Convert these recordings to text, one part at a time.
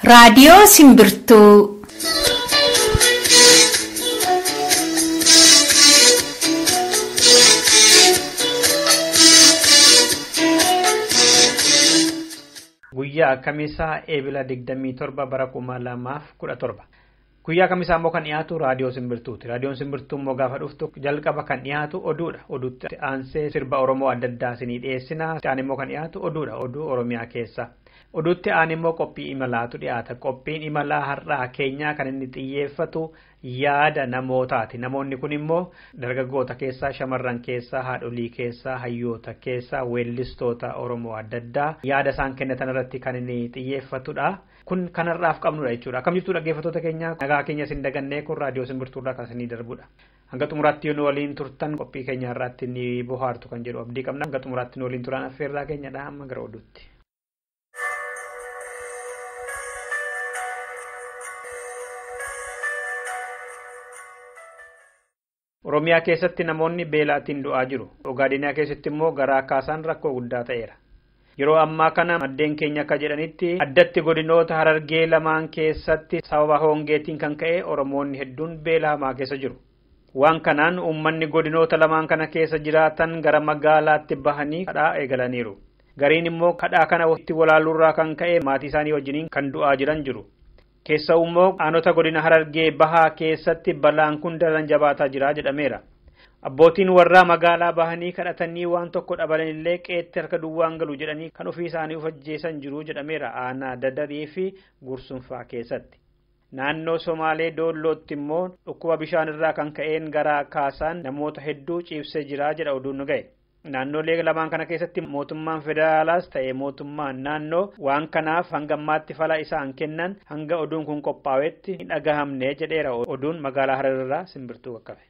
Raadiyoo Simbirtuu. Guyyaa Kamisaa Eebila 27 bara 2017. Guyyaa Kamisaa immoo kan dhiyaatu Raadiyoo Simbirtuuti. Raadiyoon Simbirtuu immoo gaafa dhuftu jalqaba kan dhiyaatu oduudha. Oduutti aansee sirba Oromoo adda addaa isinii dhiyeessina. Aan immoo kan dhiyaatu oduudha. Oduu Oromiyaa keessa. Oduutti aan immoo qophii imalaatu dhiyaata. Qophiin imalaa har'aa keenyaa kan inni xiyyeeffatu yaada namootaati. Namoonni kun immoo dargaggoota keessaa, shamarran keessaa, haadholii keessaa, hayyoota keessaa, weellistoota Oromoo adda addaa yaada isaan kennatan irratti kan inni xiyyeeffatudha. Kun kanarraaf qabnudha jechuudha. Akkam jirtu dhaggeeffattoota keenya, nagaa keenya isin dagannee kun Raadiyoo Simbirtuurraa kan isinii darbudha. Hanga xumuraatti nu waliin turtan qophii keenya irratti ni bohaartu kan jedhu abdii qabna. Hanga xumuraatti nu waliin turan affeerraa keenyadha. Amma gara oduutti. Oromiyaa keessatti namoonni beelaatiin du'aa jiru. Ogaadeniyaa keessatti immoo garaa kaasaan rakkoo guddaa ta'eera. Yeroo ammaa kana maddeen keenya akka jedhanitti addatti godinoota Harargee lamaan keessatti sababa hongeetiin kan ka'e Oromoonni hedduun beela hamaa keessa jiru. Waan kanaan uummanni godinoota lamaan kana keessa jiraatan gara magaalaatti bahanii kadhaa eegalaniiru. Gariin immoo kadhaa kana itti walaaluurraa kan ka'e maatii isaanii wajjiniin kan du'aa jiran jiru. Keessaa immoo aanota godina Harargee bahaa keessatti balaan kun daran jabaataa jira jedhameera. Abbootiin warraa magaalaa bahanii kadhatanii waan tokko dhaban illee qeetti harka duwwaan galu jedhanii kan ofii isaanii ufajjeessan jiru jedhameera aanaa Dadarii fi Gursunfaa keessatti. Naannoo Somaalee Doollootti immoo dhukkuba bishaan irraa kan ka'een garaa kaasaan namoota hedduu ciibsee jira jedha oduun nu ga'e. Naannolee lamaan kana keessatti mootummaan federaalaas ta'e mootummaan naannoo waan kanaaf hanga ammaatti fala isaan kennan hanga oduun kun qophaa'etti hin dhagahamne jedheera oduun magaalaa Hararraa Simbirtuu qaqqabe.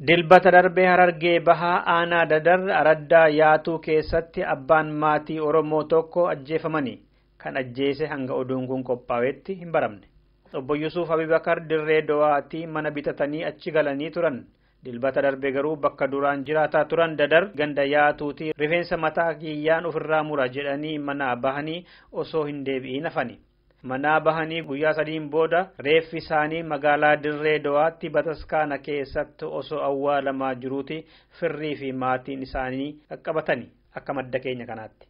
Dilbata darbee Harargee bahaa aanaa Dadar Araddaa Yaatuu keessatti abbaan maatii Oromoo tokko ajjeefamanii kan ajjeese hanga oduun kun qophaa'etti hin baramne. Obbo Yusuf Abibakar Dirree Dawaatii mana bitatanii achi galanii turan. Dilbata darbee garuu bakka duraan jiraataa turan Dadar ganda Yaatuutii rifeensa mataa kiyyaan ofirraa mura jedhanii manaa bahanii osoo hin deebi'in hafani. Manaa bahanii guyyaa 3 booda reeffi isaanii magaalaa Dirree Dawaatti bataskaana keessatti osoo awwaalamaa jiruuti firrii fi maatiin isaanii qaqqabatanii akka madda keenya kanaatti.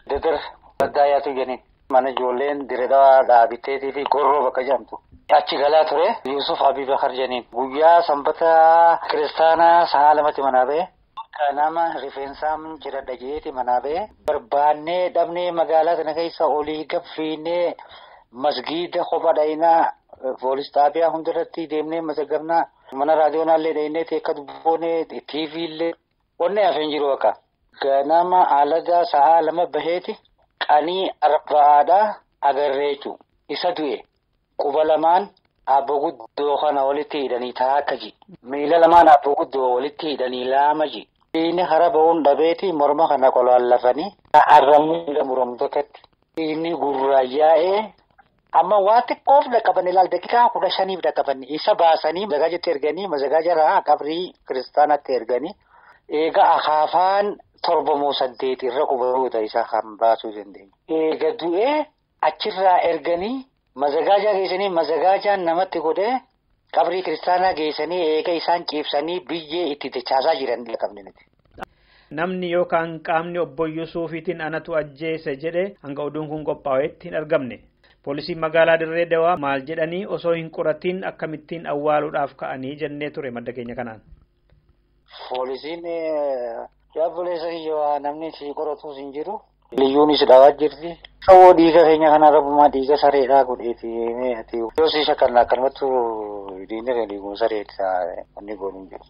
Dadar Araddaa Yaatuu jedhanii mana ijoolleen Dirree Dawaa dhaabitteetii fi Qorroo bakka jedhamtu. Achi galaa ture Yusuf Abibakar jedhaniin guyyaa sanbata kiristaanaa sa'a 2 manaa ba'e nama rifeensaan jira dhageeti manaa ba'e barbaannee dhabnee magaalaa kana keessa olii gabfiinee masgiida kophaa dhayinaa poolis xaabiyaa hundarratti deemnee mazagabnaa mana raadiyoonaillee dhaynee teekka dubboonee tiiviillee onnee hafeen jiru akka ganama alagaa sa'a 2 baheeti qanii arba'aadhaa agarreechu isa du'e. Quba lamaan abbo guddoo kana walitti hidhanii taakkaji. Miila lamaan abbo guddoo walitti hidhanii laamaji. Inni hara ba'uun dhabeeti morma kana qolaan lafanii arrabni muramtootatti. Inni gurraayyaa'ee amma waa xiqqoof dhaqqaban ilaal daqiiqaa 15 dhaqqaban isa baasanii mazagaajaatti erganii mazagaajarraa qabrii kiristaanatti erganii eega akaafaan 7 irra qubaruuta isa kan baasuu dandeenye. Eega du'ee achirraa erganii mazagaajaa geessanii mazagaajaan namatti godhee qabrii kiristaanaa geessanii eega isaan ciibsanii biyyee itti dachaasaa jiran qabne nuti. Namni yookaan qaamni obbo Yusufiitiin anatu ajjeese jedhe hanga oduun kun qophaa'etti hin argamne. Poolisiin magaalaa Dirree Dawaa maal jedhanii osoo hin qoratiin akkamittiin awwaaluudhaaf ka'anii jennee ture madda keenya kanaan. Poolisiin yaabboleessa kiyyoo namni si qoratuus hin jiru. Liyyuunis dhaawaa jirti. Sawoo dhiiga keenya kana rabumaa dhiiga sareedhaa godheeti. Yoo si shakkan akkanumatti diinagdee dhiiguun sareedha inni goonuu jiru.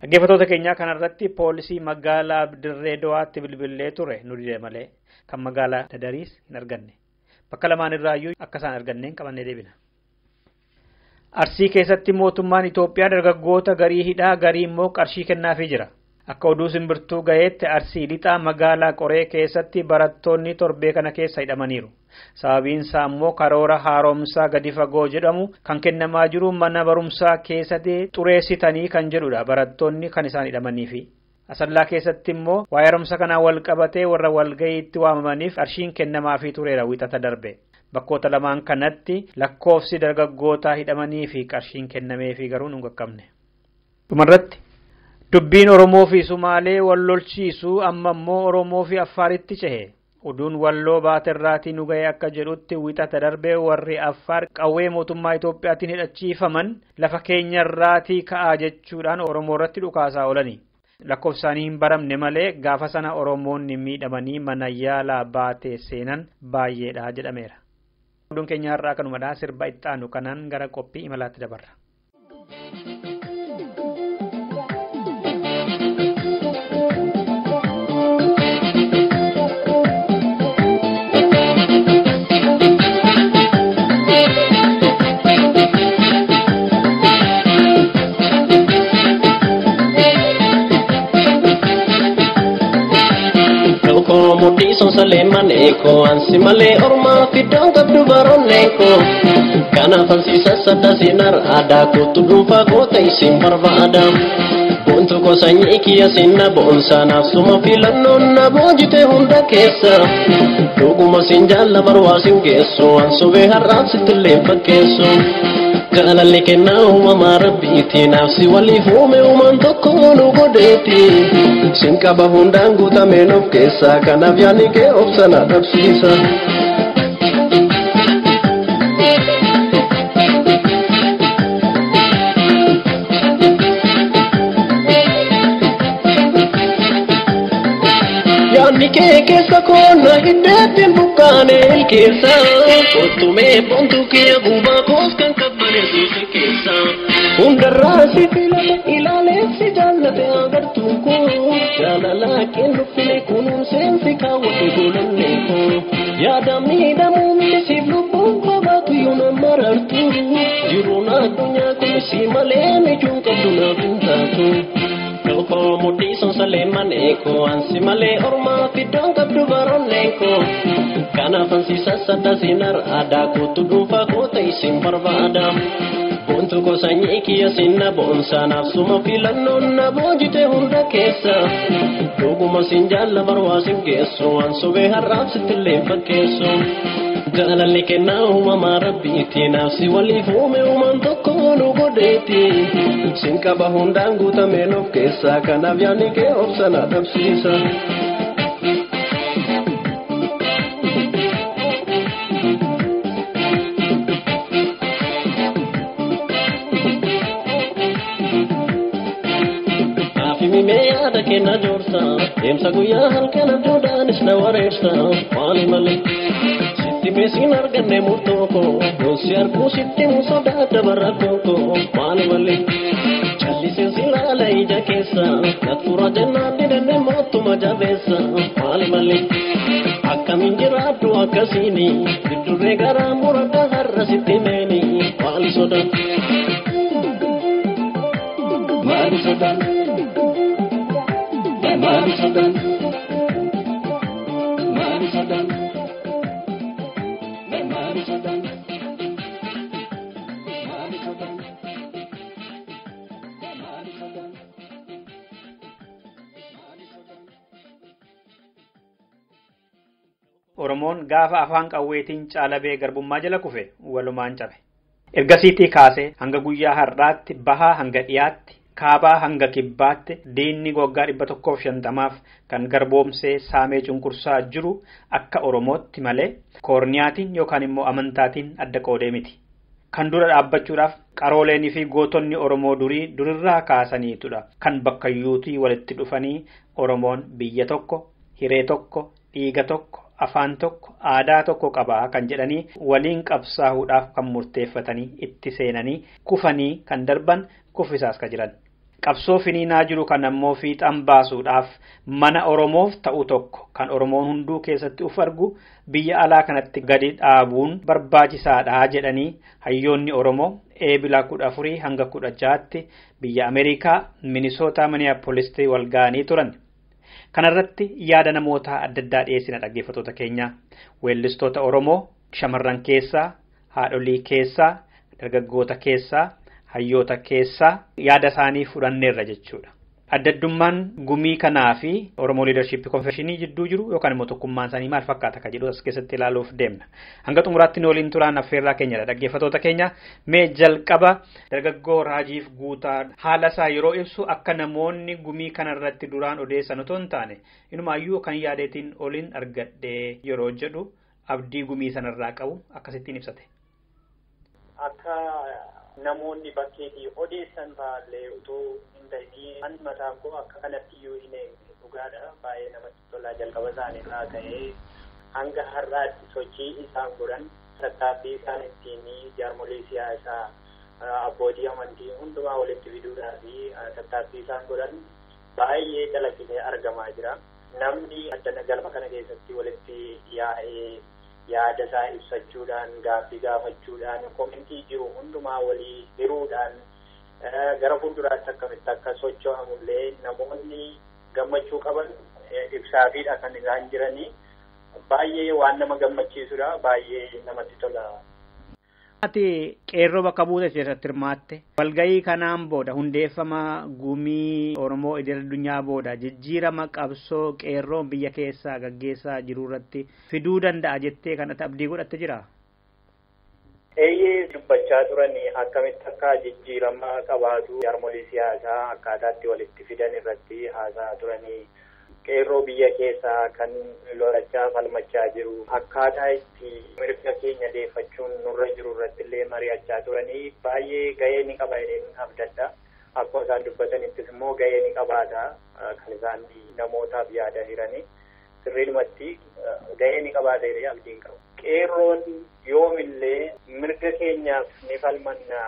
Dhaggeeffattoota keenyaa kanarratti poolisii magaalaa Dirree Dawaatti bilbilee ture nu dide malee kan magaalaa Dadariis hin arganne. Bakka lamaan irraayyuu akka isaan arganneen qabannee deebina. Arsii keessatti mootummaan Itoophiyaa dargaggoota garii hidhaa garii immoo qarshii kennaafii jira. Akka oduu Simbirtuu gaheetti Arsii lixaa magaalaa Qoree keessatti barattoonni torbee kana keessa hidhamaniiru. Sababiin isaa immoo karoora haaromsaa gadi fagoo jedhamu kan kennamaa jiru mana barumsaa keessatti xureessitanii kan jedhudha barattoonni kan isaan hidhamanii fi Asallaa keessatti immoo waa'ee haaromsa kanaa wal qabatee warra walgayiitti waamamaniif qarshiin kennamaafii tureera wixata darbe. Bakkoota lamaan kanatti lakkoofsi dargaggootaa hidhamanii fi qarshiin kennameefii garuu hin qaqqabne. Dhumarratti dubbiin Oromoo fi Sumaalee wal lolchiisu amma immoo Oromoo fi Affaaritti cehe. Oduun Walloo Baaterraatii nu ga'e akka jedhutti wixata darbee warri Affaar qawwee mootummaa Itoophiyaatiin hidhachiifaman lafa keenyarraatii ka'aa jechuudhaan Oromoo irratti dhukaasaa oolani. Lakkoofsaanii hin baramne malee gaafa sana Oromoonni miidhamanii mana yaalaa baatee seenan baay'eedha jedhameera. Oduun keenya irraa kanumadhaa sirba itti aanu kanaan gara qophii imalaatti dabarra. Mudi son Saleman eko ansi male orma fidong kabdu baron eko kana fansisa sada sinar ada ko tudumpa ko taisim barbada buntu ko sanyi ikiya sinna bonsa nafsuma filannon na bojite hunda kesa duguma sinjalla barwasin gesso anso be harrat sitille bakesso jalalle kenna uma rabbiti nafsi wali hume uman tokkonu godeti sinka bahundangu tamenof kesa kana vyani ke opsana dabsisa yani ke sakona hiddetin bukane kesa kotume pontu ke guba koskan kabane susi kesa undarasi ilale si jannate agar tuko jalala ke nufile kunun sensi kawati gulunne ko yadami damu si lubu ko batu yuna marartu jiruna dunya ko si malene junka duna bintatu Loko mudi son Saleman eko ansi male orma fidong kabdu baron eko kana fansisa sada sinar ada ko tudumpa ko taisim barbada buntu ko sanyi ikiya sinna bonsa nafsuma filannon na bojite hunda kesa duguma sinjalla barwasin gesso anso be harrab sitille bakesso jalalle kenna uma rabbiti nafsi wali hume uman tokkonu godeti sinka bahundangu tamenof kesa kana vyani ke opsana dabsisa me ada kena jorsa emsa guya halkana jodanis na waresa mali mali sitti me sinar ganne murtoko dosiar ku sitti musoda dabarakoko mali mali challi se silala ija kesa natura janna didane motu majabesa mali mali akamin jiratu akasini didure gara murada harra sitti meni mali soda mali soda Mari Sadan, Mari Sadan, Mari Sadan, Mari Sadan, Mari Sadan. Oromoon gaafa afaan qawweetiin caalabee garbummaa jala kufe walumaan cabe. Ergasiitii kaasee hanga guyyaa har'aatti bahaa hanga dhiyaatti kaabaa hanga kibbaatti diinni goggaa 150 kan garboomsee saamee cunqursaa jiru akka Oromootti malee koorniyaatiin yookaan immoo amantaatiin adda qoodee miti. Kan dura dhaabbachuudhaaf qarooleen fi gootonni Oromoo durirraa kaasaniitudha. Kan bakkayyuutii walitti dhufanii Oromoon biyya tokko, hiree tokko, dhiiga tokko, afaan tokko, aadaa tokko qabaa kan jedhanii waliin qabsaa'uudhaaf kan murteeffatanii itti seenanii kufanii kan darban kuffisaas ka jiran. Qabsoo finiinaa jiru kan ammoo fiixaan baasuudhaaf mana Oromoof ta'u tokko kan Oromoon hunduu keessatti uf argu biyya alaa kanatti gadi dhaabuun barbaachisaadha jedhanii hayyoonni Oromoo eebila 14 hanga 16tti biyya Ameerikaa Minnesota Minneapolis walgaanii turan. Kanarratti yaada namoota adda addaa dhiyeessina dhaggeeffattoota keenya. Weellistoota Oromoo shamarran keessaa, haadholii keessaa, dargaggoota keessaa, hayyoota keessaa yaada isaanii fudhanneerra jechuudha. Addaddummaan gumii kanaa fi Oromoo Leadership Convention jidduu jiru yookaan immoo tokkummaan isaanii maal fakkaata ka jedhu as keessatti ilaaluuf deemna. Hanga xumuraatti nu waliin turaan affeerraa keenyadha. Dhaggeeffattoota keenya mee jalqaba dargaggoo Raajiif Guutaa haala isaa yeroo ibsu akka namoonni gumii kanarratti duraan odeessan otoo hin taane inumaayyuu kan yaadeetiin oliin argadhee yeroo jedhu abdii gumii sanarraa qabu akkasittiin ibsate. Akka namoonni bakkeetii odeessan taallee utuu hin ta'in an mataan koo akka kanatti iyyuu hin eegne dhugaadha baay'ee namatti tolaa jalqaba isaaniirraa ka'ee hanga har'aatti sochii isaan godhan tattaaffii isaan ittiin jaarmolee siyaasaa abbootii amantii hundumaa walitti fiduudhaa fi tattaaffii isaan godhan baay'ee calaqqisee argamaa jira. Namni addana galma kana keessatti walitti yaa'ee yaada isaa ibsachuudhaan gaaffii gaafachuudhaan komentii jiru hundumaa walii hiruudhaan gara fuulduraatti akkamitti akka socho'amullee namoonni gammachuu qaban ibsaafiidha kan isaan jiranii baay'ee waan nama gammachiisudha baay'ee namatti tola. Ati qeerroo bakka buute keessatti hirmaatte walgahii kanaan booda hundeeffama gumii Oromoo idil addunyaa booda jijjiirama qabsoo qeerroon biyya keessaa gaggeessaa jiru irratti fiduu danda'a jettee kanatti abdii godhatte jira? Eeyyee dubbachaa turanii akkamitti akka jijjiirama qabaatu jaarmolee siyaasaa akkaataatti walitti fidan irratti haasaa turanii qeerroo biyya keessaa kan lolachaa falmachaa jiru akkaataa itti mirga keenya deeffachuun nurra jiru irratti illee mari'achaa turanii baay'ee gahee ni qaba jedheen abdadha. Akkuma isaan dubbatanittis immoo gahee ni qabaata kan isaan namootaaf yaada hiranii sirriidhumatti gahee ni qabaata jedhee abdiin qabu. Qeerroon yoomillee mirga keenyaaf ni falmanna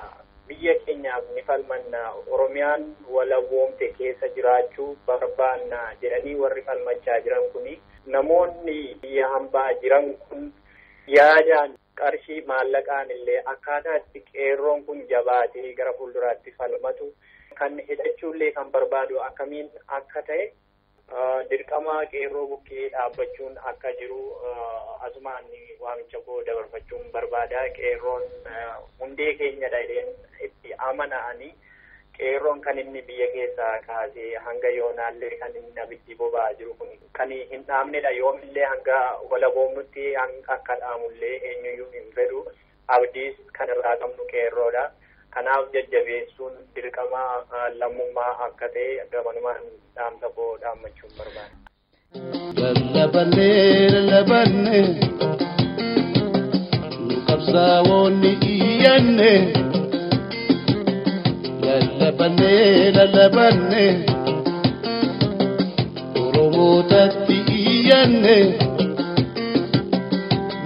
biyya keenyaaf ni falmanna Oromiyaan walabboomte keessa jiraachuu barbaanna jedhanii warri falmachaa jiran kuni namoonni biyya hambaa jiran kun yaadaan qarshii maallaqaan illee akkaataa itti qeerroon kun jabaatee gara fuulduraatti falmatu kan hidhachuullee kan barbaadu akkamiin akka ta'e dirqama qeerroo bukkee dhaabbachuun akka jiru asumaan waamicha koo dabarfachuun barbaada. Qeerroon hundee keenyadha jedheen itti amana'anii qeerroon kan inni biyya keessaa kaasee hanga yoonaallee kan inni abiddi boba'aa jiru kun kan hin dhaamnedha. Yoomillee hanga walaboomnutti akka dhaamullee eenyuyyuu hin fedhu abdiis kan irraa qabnu qeerroodha. Kanaaf jajjabeessuun dirqama lammummaa akka ta'e gamanumaan dhaamsa koo dhaammachuun barbaada. Lallabanne nu qabsaa'oonni iyyanne lallabanne Oromootatti iyyanne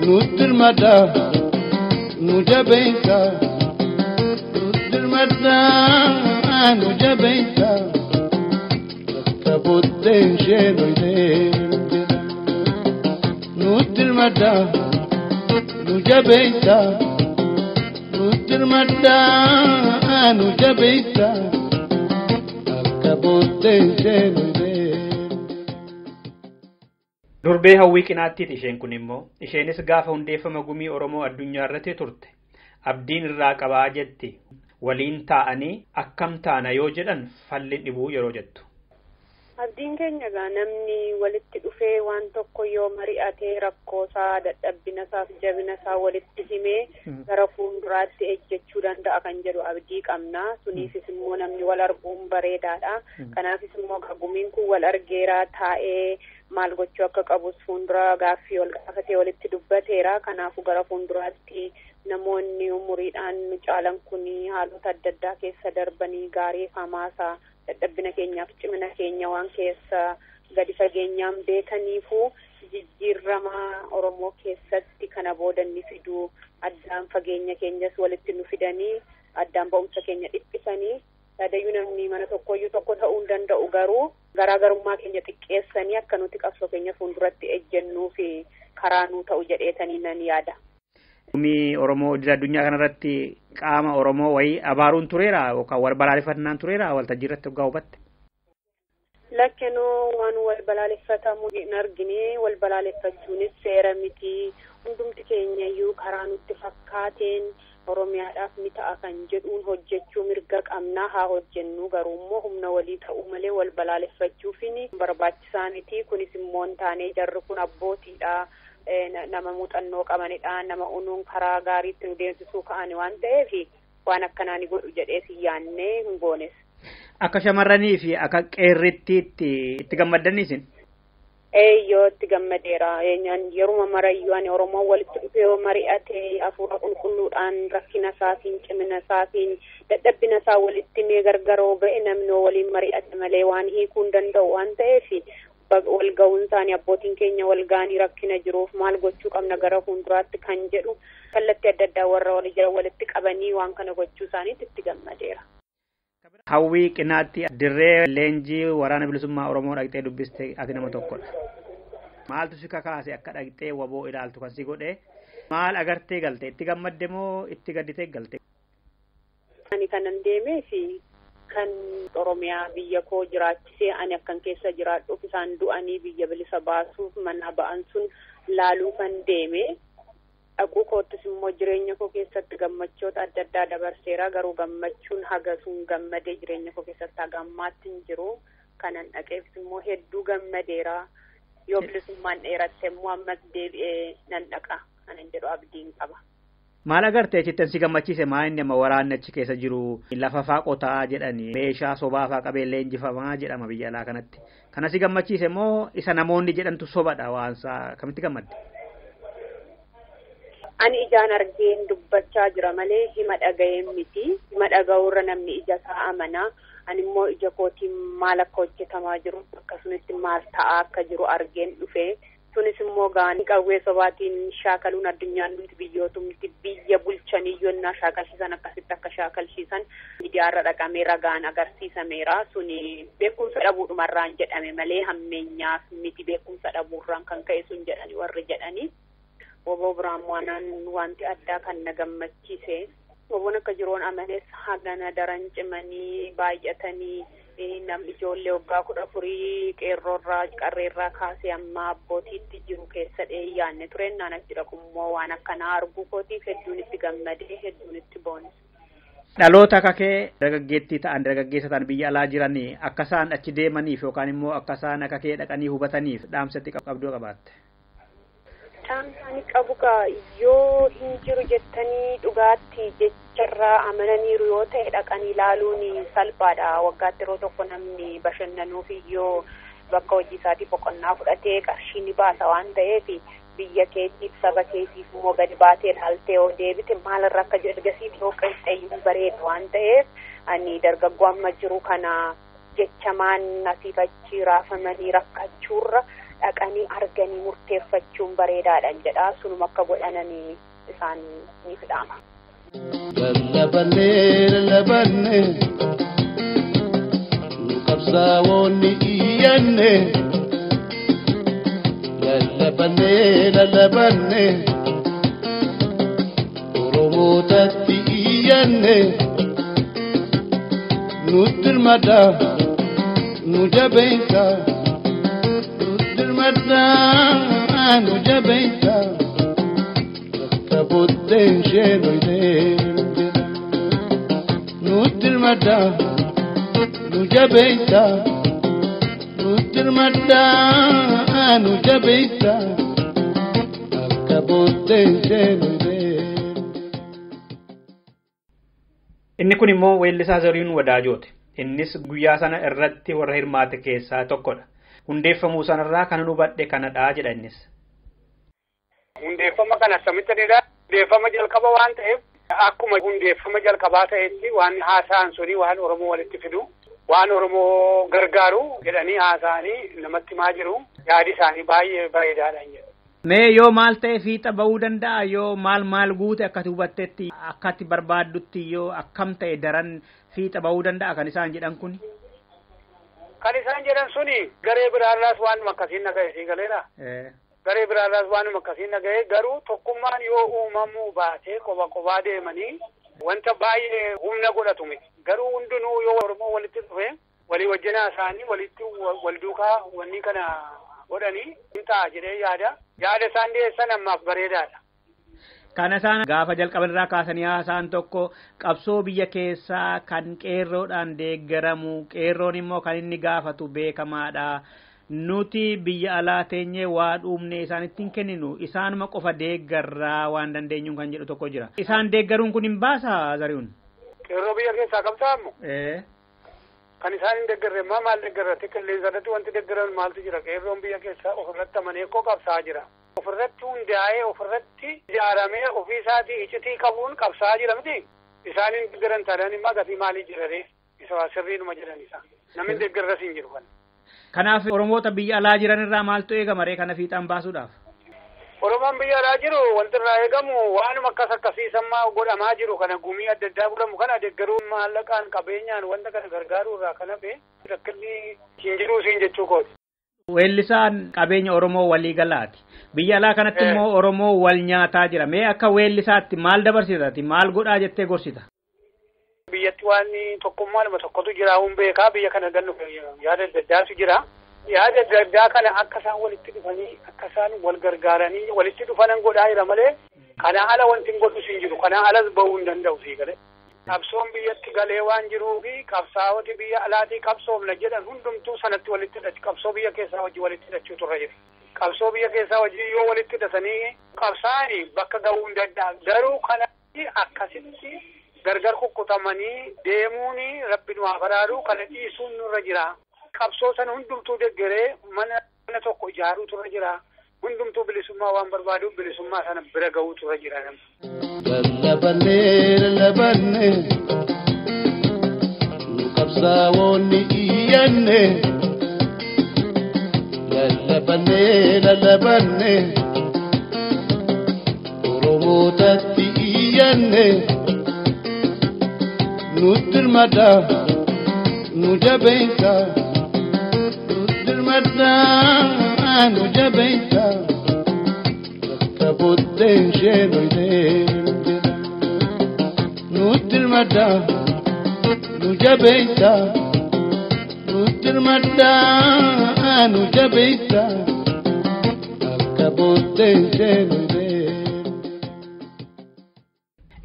nutti hirmata nu jabeessa. Nu jabeessa bakka booddeen ishee noyidee nutti hirmata nu jabeessa nutti hirmata nu jabeessa bakka booddeen ishee noyidee. Durbee hawwii qinaattiiti isheen kun immoo isheenis gaafa hundeeffama gumii Oromoo addunyaa irratti turte abdiin irraa qabaa jetti. Waliin taa'anii akkam taana yoo jedhan falli dhibuu yeroo jettu. Abdiin keenya gaa namni walitti dhufee waan tokko yoo mari'atee rakkoosaa dadhabbinasaa fi jabinasaa walitti himee gara fuulduraatti ejjechuu danda'a kan jedhu abdii qabna. Suniifis immoo namni wal arguun bareedaadha. Kanaafis immoo gumiin kun wal argeeraa taa'ee maal gochuu akka qabus fuuldura gaaffii wal gaafatee walitti dubbateera. Kanaafuu gara fuulduraatti namoonni umuriidhaan caalan kun haalota adda addaa keessa darbanii gaarii hamaasaa dadhabbina keenyaaf cimina keenya waan keessa gadi fageenyaan beekaniifu jijjiirama Oromoo keessatti kana booda ni fidu addaan fageenya keenyas walitti nu fidanii addaan ba'umsa keenya dhiphisanii yaadayyuu namni mana tokkoyyuu tokko ta'uu hin danda'u garuu garaagarummaa keenya xiqqeessanii akka nuti qabsoo keenya fuulduratti ejjennuu fi karaa nuu ta'u jedheetanii nan yaada. Gumii Oromoo idil addunyaa kanarratti qaama Oromoo wayii abaaruun tureera yookaan wal balaaleffannaan tureera waltajjii irratti hoggaa hubatte. Lakkenoo waan wal balaaleffatamu hin argine wal balaaleffachuunis seera miti hundumti keenya iyyuu karaa nutti fakkaateen Oromiyaadhaaf ni ta'a kan jedhuun hojjechuu mirga qabnaa haa hojjennu garuu immoo humna walii ta'uu malee wal balaaleffachuufini barbaachisaa miti kunis immoo hin taane jarri kun abbootiidha nama muuxannoo qabanidha nama unuun karaa gaariitti nu deemsisuu ka'ani waan ta'eef waan akkanaa ni godhu jedhee si yaannee hin goones. Akka shamarranii fi akka qeerritti itti gammaddaniisin? Eeyyoo itti gammadeera. Yeruma marayyuu ani Oromoon walitti dhufee yoo mari'ate hafuura qulqulluudhaan rakkina isaatiin cimina isaatiin dadhabbina isaa walitti mee gargaroo ba'e namni waliin mari'ate malee waan hiikuu hin danda'u waan ta'eef wal ga'uun isaanii abbootiin keenya wal ga'anii rakkina jiruuf maal gochuu qabna gara fuulduraatti kan jedhu kallattii adda addaa warra walii jira walitti qabanii waan kana gochuu isaaniitti itti gammadeera. Hawwii qinaatti dirree leenjii waraana bilisummaa Oromoo dhaqxee dubbiste ati nama tokkodha. Maaltu si kakaase akka dhaqxee waboo ilaaltu kan si godhe maal agartee galte itti gammadde moo itti gadditee galte? Ani kanan deemee fi kan Oromiyaa biyya koo jiraachisee ani akkan keessa jiraadhuuf isaan du'anii biyya bilisa baasuuf mana ba'an sun laaluu kan deeme. Dhaquu koottis immoo jireenya koo keessatti gammachoota adda addaa dabarseera garuu gammachuun haga sun gammadee jireenya koo keessatti haga ammaatti hin jiru kanan dhaqeefis immoo hedduu gammadeera yoo bilisummaan dheeratte immoo ammas deebi'ee nan dhaqa kanan jedhu abdiin qaba. Maal agartee achittan si gammachiise maa inni amma waraanni achi keessa jiru lafa faa qotaa jedhani meeshaa sobaa faa qabee leenjifamaa jedhama biyya alaa kanatti kana si gammachiise moo isa namoonni jedhantu sobadha waansaa kamitti gammadde? Ani ijaan argeen dubbachaa jira malee hima dhaga'een miti. Hima dhaga'uurra namni ija isaa amana. Ani immoo ija kootiin maal akka hojjetamaa jiru akkasumas maal ta'aa akka jiru argeen dhufe. Sunis immoo gaanii qawwee sobaatiin shaakaluun addunyaan nuti biyyootumti biyya bulchanii yoonnaa shaakalchiisan akkasitti akka shaakalchiisan miidiyaarra dhaqamee ragaan agarsiisameera. Suni beekumsa dhabuudhumarraan jedhame malee hammeenyaaf miti beekumsa dhabuurraan kan ka'e sun jedhani warri jedhani. Waboo biraan wanti addaa kan na gammachiise waboon akka jiroon amanes hagana daran cimanii baay'atanii namni ijoollee waggaa 14 qeerroorraa qarreerraa kaasee amma abbootiitti jiru keessa yaanne turennaan achi dhaqummoo waan akkanaa arguu kootiif hedduun itti gammadee hedduun itti boone. Dhaloota akka kee dargaggeettii ta'an dargaggeessa ta'an biyya alaa jiranii akka isaan achi deemaniif yookaan immoo akka isaan akka kee dhaqanii hubataniif dhaamsatti qabduu qabaatte. Dhaamsaan qabu yoo hin jiru jettanii dhugaatti jecharraa amananiiru yoo ta'e dhaqanii ilaaluun salphaadha. Waggaatti yeroo tokko namni bashannanuuf iyyoo bakka hojii isaatii boqonnaa fudhatee qarshii ni baasa waan ta'eef biyya keetiif saba keetiif immoo gadi baatee ilaaltee yoo deebite maalirra akka ergasiif yoo qixxeeyyuu bareeda waan ta'eef ani dargaggoo amma jiru kana jechamaan asiif achi raafamanii rakkachuurra dhaqanii arganii murteeffachuun bareedaadhaan jedha sunuma akka godhananii isaan ni fidhaama. Lallabanne nu qabsaa'oonni iyyanne lallabanne Oromootatti iyyanne nutti hirmata nu jabeessa. Nu jabeessa bakka booddeen ishee deemtedha. Nutti hirmata nu jabeessa nutti hirmata nu jabeessa bakka booddeen ishee deemtedha. Inni kun immoo weellisaa Zarihuun Wadaajooti. Innis guyyaa sana irratti warra hirmaate keessaa tokkodha. Hundeeffamuu sanarraa kan hubadhe kanadha jedha innis. Hundeeffama kana samitaniidha. Hundeeffama jalqaba waan ta'eef akkuma hundeeffama jalqabaa ta'etti waan haasa'an suni waan Oromoo walitti fidu waan Oromoo gargaaru jedhanii haasa'anii namatti himaa jiru yaadi isaanii baay'ee bareedaadha jedhu. Mee yoo maal ta'e fiixa ba'uu danda'a yoo maal guute akkati hubattetti akkati barbaaddutti yoo akkam ta'e daran fiixa ba'uu danda'a kan isaan jedhan kun. Kan isaan jedhan suni garee biraarraas waan akkasiin naga'e sii galeera. Garee biraarraas waan akkasiin naga'e garuu tokkummaan yoo uumamuu baate qophaa deemanii wanta baay'ee humna godhatu miti. Garuu hundinuu yoo Oromoo walitti dhufe walii wajjinaa isaanii walitti wal duukaa wanni kana godhanii hin ta'a jedhee yaada isaan dhiyeessan ammaaf bareedaadha. Kana isaan gaafa jalqabarraa kaasanii haasaan tokko qabsoo biyya keessaa kan qeerroodhaan deeggaramu qeerroon immoo kan inni gaafatu beekamaadha. Nuti biyya alaa teenyee waa dhuumne isaanitti hin kenninu isaanuma qofa deeggarraa waan dandeenyuun kan jedhu tokko jira. Isaan deeggaruun kun hin baasaa Zarihuun? Qeerroo biyya keessaa qabsaa'amu? Kan isaan hin deeggarre maal deeggarratti qilleensa irratti wanti deeggaran maaltu jira? Qeerroon biyya keessaa ofirratti amanee koo qabsaa'aa jira. Ofirratti hundaa'ee ofirratti ijaaramee ofii isaatii iccitii qabuun qabsaa'aa jira miti. Isaan hin deeggaran taadhaan immoo gatii maalii jirare? Isa sirriinuma jedhan isa. Namni deeggarras hin jiru kana. Kanaaf Oromoota biyya alaa jiran irraa maaltu eegamaree kana fiixaan baasuudhaaf? Oromoon biyya alaa jiru wanti irraa eegamu waanuma akkasiisammaa godhamaa jiru kana gumii adda addaa godhamu kana deeggaruun maallaqaan qabeenyaan wanta kana gargaaruu irraa kan hafe rakkinni hin jiru siin jechuu kooti. Weellisaan qabeenya Oromoo waliigalaati. Biyya alaa kanatti immoo Oromoo wal nyaataa jira. Mee akka weellisaatti maal dabarsitati? Maal godhaa jettee gorsita? Biyyatti waan tokkummaa lama tokkotu jira hun beekaa biyya kana gannu yaada adda addaatu jira. Yaada adda addaa kana akka isaan walitti dhufanii akka isaan wal gargaaranii walitti dhufanan godhaa jira malee kana ala wanti hin godhu siin jiru kana alas bahuu hin danda'u sii galee. Qabsoon biyyatti galee waan jiruu fi qabsaa'oti biyya alaatii qabsoomna jedhan hundumtuu sanatti walitti hidhachi qabsoo biyya keessaa wajji walitti hidhachuutu irra jira. Qabsoo biyya keessaa wajji yoo walitti hidhatanii qabsaa'anii bakka gahuu hin danda'an garuu kanatti akkasitti gargar kukkutamanii deemuun rabbi nu haa baraaru kana dhiisuun nurra jira. Qabsoo sana hundumtuu deeggaree mana tokko ijaaruutu irra jira. Hundumtuu bilisummaa waan barbaaduuf bilisummaa sana bira gahuutu irra jira. Lallabannee nu qabsaa'oonni iyyanne lallabannee Oromootatti iyyanne nutti hirmaadha nu jabeessa nutti hirmaadha nu jabeessa bakka booddeen ishee noyidee nutti hirmaadha nu jabeessa nutti hirmaadha nu jabeessa bakka booddeen ishee noyidee.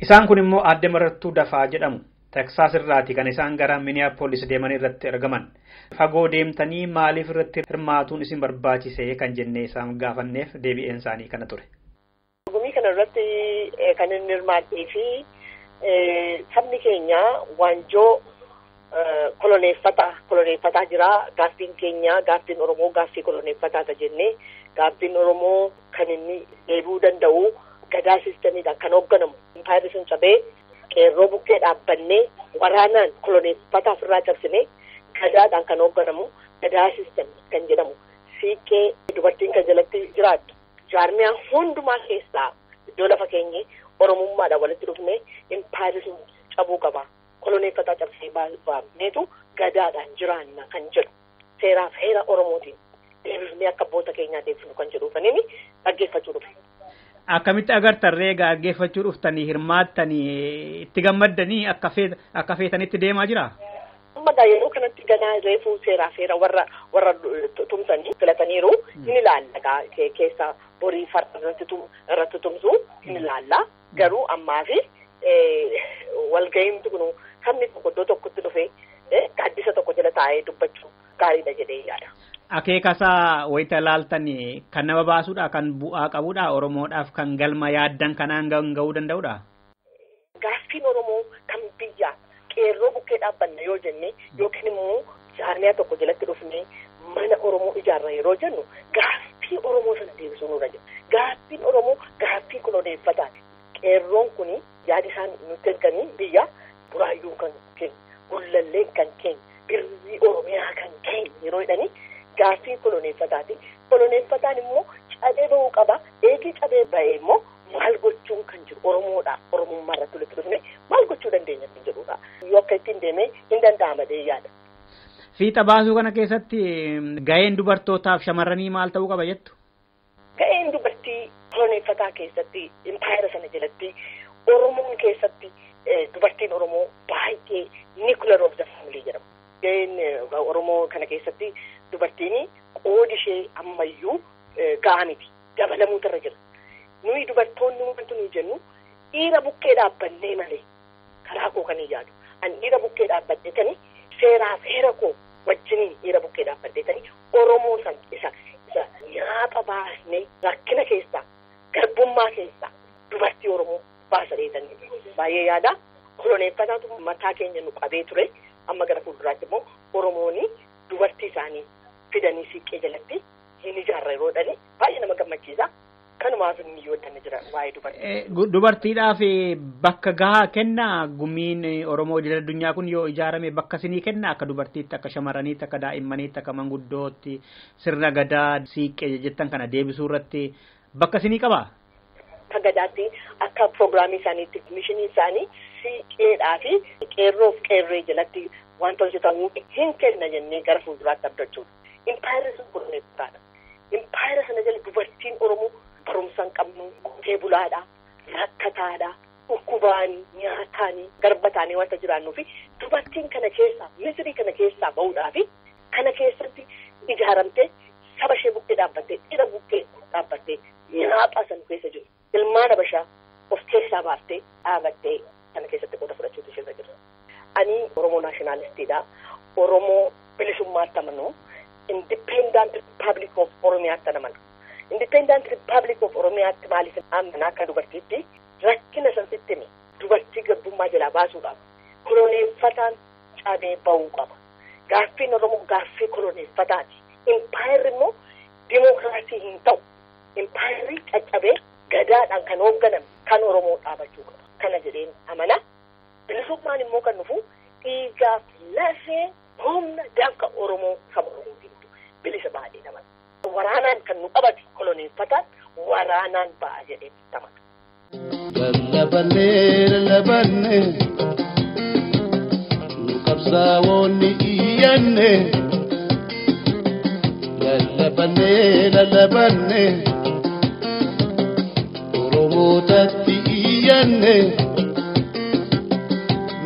Isaan kun immoo Aadde Marartuu Dafaa jedhamu. Teksaas irraati kan isaan gara Minneapolis deeman irratti argaman. Fagoo deemtanii maaliif irratti hirmaatuun isin barbaachisee kan jennee isaan gaafanneef deebi'een isaanii kana ture. Gumii kana irratti kan inni hirmaatee fi sabni keenya waanjoo koloneeffataa jira. Gaaffiin keenya gaaffiin Oromoo gaaffii koloneeffataata jennee gaaffiin Oromoo kan inni deebuu danda'u gadaa siistamiidhaan kan hoogganamu. Impaayirri sun cabee qeerroo bukkee dhaabbannee waraanaan koloneeffataa ofirraa cabsinee gadaadhaan kan hoogganamu gadaa siistem kan jedhamu siiqqee dubartiin kan jalatti jiraattu jaarmiyaa hundumaa keessaa iddoo lafa keenye Oromummaadhaan walitti dhufnee impaayirri sun cabuu qaba koloneeffataa cabsee baafneetu gadaadhaan jiraanna kan jedhu seeraaf heera Oromootiin deebifnee akka abboota keenyaa deebifnu kan jedhuufaniin dhaggeeffachuu dhufe. Akkamitti agartarree dhaggeeffachuu dhuftanii hirmaattanii itti gammaddanii akka feetanitti deemaa jira? Amma yeroo kanatti ganaa reefuu seeraaf heera warra tumsanii filataniiru hin ilaalla keessa borii farda irratti tumsu hin ilaalla garuu ammaa fi walga'iinti kun sabni tokko iddoo tokkotti dhufee gaaddisa tokko jala taa'ee dubbachuu gaariidha jedhee yaada. Akeekasaa wayita ilaaltan kan nama baasuudha kan bu'aa qabuudha Oromoodhaaf kan galma yaaddan kanaan gahuu danda'uudha. Gaaffiin Oromoo kan biyyaa qeerroo bukkee dhaabbanna yoo jenne yookiin immoo jaarmiyaa tokko jalatti dhufnee mana Oromoo ijaarra yeroo jennu gaaffii Oromoo sana deebisuu nurra jira. Gaaffiin Oromoo gaaffii koloneeffataati. Qeerroon kun yaadi isaan nutti erganii biyya buraayyuu kan keenya gullallee kan keenya birrii Oromiyaa kan keenya yeroo jedhanii gaaffii koloneeffataati. Koloneeffataan immoo cabee bahuu qaba. Eegii cabee bahee immoo maal gochuun kan jiru Oromoodha. Oromummaa irratti walitti dhufne maal gochuu dandeenya kan jedhudha. Yoo akka ittiin deemee hin danda'ama jedhee yaada. Fiixa baasuu kana keessatti gaheen dubartootaaf shamarranii maal ta'uu qaba jettu? Gaheen dubartii koloneeffataa keessatti impaayira sana jalatti Oromoon keessatti dubartiin Oromoo baay'ee nuclear of the family jedhamu. Gaheen Oromoo kana keessatti dubartiin qoodi ishee ammayyuu gahaa miti. Dabalamuutu irra jira. Nuyi dubartoonni wanti nuyi jennu dhiira bukkee dhaabbannee malee karaa koo kan yaadu. Ani dhiira bukkee dhaabbadheetanii seeraaf heera koo wajjiniin dhiira bukkee dhaabbadheetanii Oromoo san isa nyaapha baasnee rakkina keessaa garbummaa keessaa dubartii Oromoo baasa dheetanii baay'ee yaada. Koloneeffataatu mataa keenya nu qabee ture. Amma gara fuulduraatti immoo Oromooni dubartii isaanii fidanii siiqqee jalatti hin ijaarra yeroo dhani baay'ee nama gammachiisa. Kanumaaf inni yoo danna jira waa'ee dubartii. Dubartiidhaaf bakka gahaa kenna gumiin Oromoo idil addunyaa kun yoo ijaarame bakka sinii kenna akka dubartiitti akka shamarraniitti akka daa'immaniitti akka manguddootti sirna gadaa siiqqee jettan kana deebisuu irratti bakka sinii qabaa? Akka gadaatti akka pirogiraamii isaaniitti mishinii isaanii siiqqeedhaa fi qeerroof qeerree jalatti wanta hojjetamu hin kenna jennee gara fuulduraatti abdachuudha. Impaayirri sun koloneeffataadha. Impaayira sana jala dubartiin Oromoo barumsa hin qabnu qotee bulaadha, rakkataadha, dhukkubaanii, nyaataanii, garbataanii wanta jiraannuu fi dubartiin kana keessaa misirii kana keessaa bahuudhaa fi kana keessatti ijaaramtee saba ishee bukkee dhaabbattee dhiira bukkee dhaabbattee nyaaphaa san keessa jiru. Ilmaan Habashaa of keessaa baaftee dhaabattee kana keessatti qooda fudhachuutu ishee jira. Ani Oromoo naashinaalistiidha. Oromoo bilisummaatti amanu. Independent Republic of Oromiyaatti amanu. Independent Republic of Oromiyaatti maaliif amana akka dubartiitti rakkina san sittimi dubartii garbummaa jalaa baasuudhaaf koloneeffataan cabee bahuu qaba. Gaaffiin Oromoo gaaffii koloneeffataati. Impaayirri immoo dimookiraasii hin ta'u. Impaayirri caccabee gadaadhaan kan hoogganame kan Oromoo dhaabachuu qaba. Kana jedheen amana. Bilisummaan immoo kan dhufu dhiigaaf lafee humna dafqa Oromoo saba Oromootiin bilisa baay'ee namatti. Waraanaan kan nu qabate koloneeffataan waraanaan ba'a jedhee tamata. Lallabannee nu qabsaa'oonni iyyanne lallabannee Oromootatti iyyanne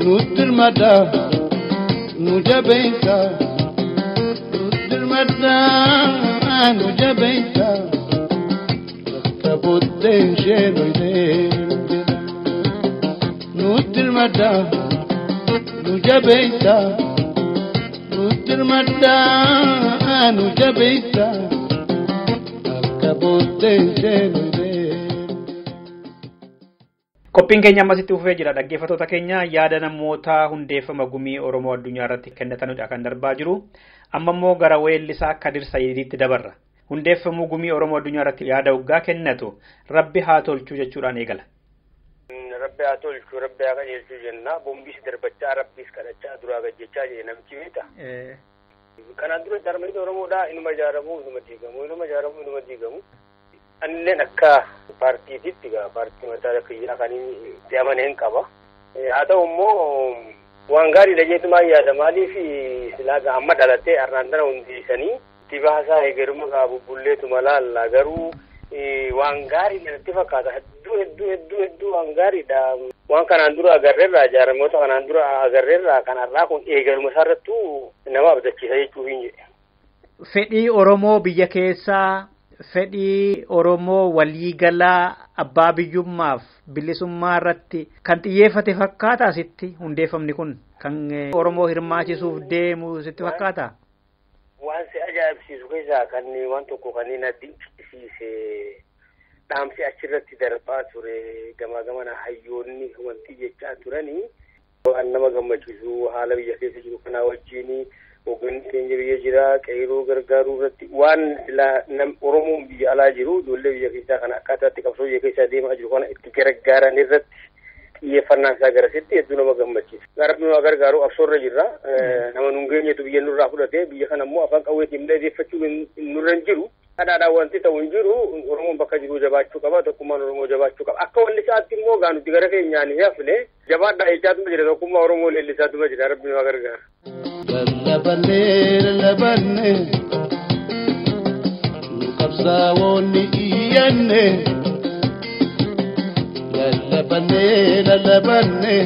nutti hirmata nu jabeessa nutti hirmata nu jabeessa bakka booddeen ishee noyidee nutti hirmata nu jabeessa nutti hirmata nu jabeessa bakka booddeen ishee noyidee. Qophiin keenya ammasitti fufee jira. Dhaggeeffattoota keenya yaada namoota hundeeffama gumii Oromoo addunyaa irratti kennatanudha kan darbaa jiru. Amma immoo gara weellisaa Kadir Sayidiitti dabarra. Hundeeffamuu gumii Oromoo addunyaa irratti yaada waggaa kennatu Rabbi haa tolchuu jechuudhaan eegala. Rabbi haa tolchuu, Rabbi haa qajeelchuu jenna. Boombiis darbachaa, Rabbiis kadhachaa, duraa gajjechaa jee namichi beekta. Kanaan dura darmanii Oromoodhaa inuma ijaaramu, inuma diigamu, inuma ijaaramu, inuma diigamu. Anneen akka paartiititti paartii mataa kiyyaa kan itti amaneen qaba. Haa ta'u immoo waan gaariidha jeetumaa yaada. Maaliif silaa amma dhalatee arraantana hundeessanii itti baasaa eegaruma bubbulleetuma laalla garuu waan gaariidha natti fakkaata. Hedduu waan gaariidha. Waan kanaan dura agarreerraa ijaaramoota kanaan dura agarreerraa kanarraa kun eegaruma isaarrattuu nama abdachiisa jechuuf hin jedhe. Fedhii Oromoo biyya keessaa fedhii Oromoo waliigalaa abbaa biyyummaaf bilisummaa irratti kan xiyyeeffate fakkaata sitti hundeeffamni kun kan Oromoo hirmaachisuuf deemu sitti fakkaata? Waan si ajaa'ibsiisu keessaa kan waan tokko kanneen addinchisiise dhaamsi achirratti darbaa ture gamaa gamana hayyoonni wanti jechaa turanii waan nama gammachiisu haala biyya keessa jiru kanaa wajjin hoogganni keenya biyya jira qeerroo gargaaruu irratti waan Oromoon biyya alaa jiru ijoollee biyya keessaa kana akkaataatti qabsoo biyya keessaa deemaa jiru kana itti gargaaran irratti xiyyeeffannaan isaa garasitti hedduu nama gammachiisa. Garabni nama gargaaru qabsoorra jirra. Nama nun geenyetu biyya nurraa fudhatee biyya kana immoo afaan qawweetiin dheedeeffachuu nurra hin jiru. Kanaadhaan wanti ta'u hin jiru Oromoon bakka jiru jabaachuu qaba tokkummaan Oromoo jabaachuu qaba. Akka walli isaatti immoo nuti gara keenyaan hin hafne jabaadhaa eechaatuma jira tokkummaa Oromoo leellisaatuma jira rabbi nama gargaara. Lallabannee nu qabsaa'oonni iyyanne lallabannee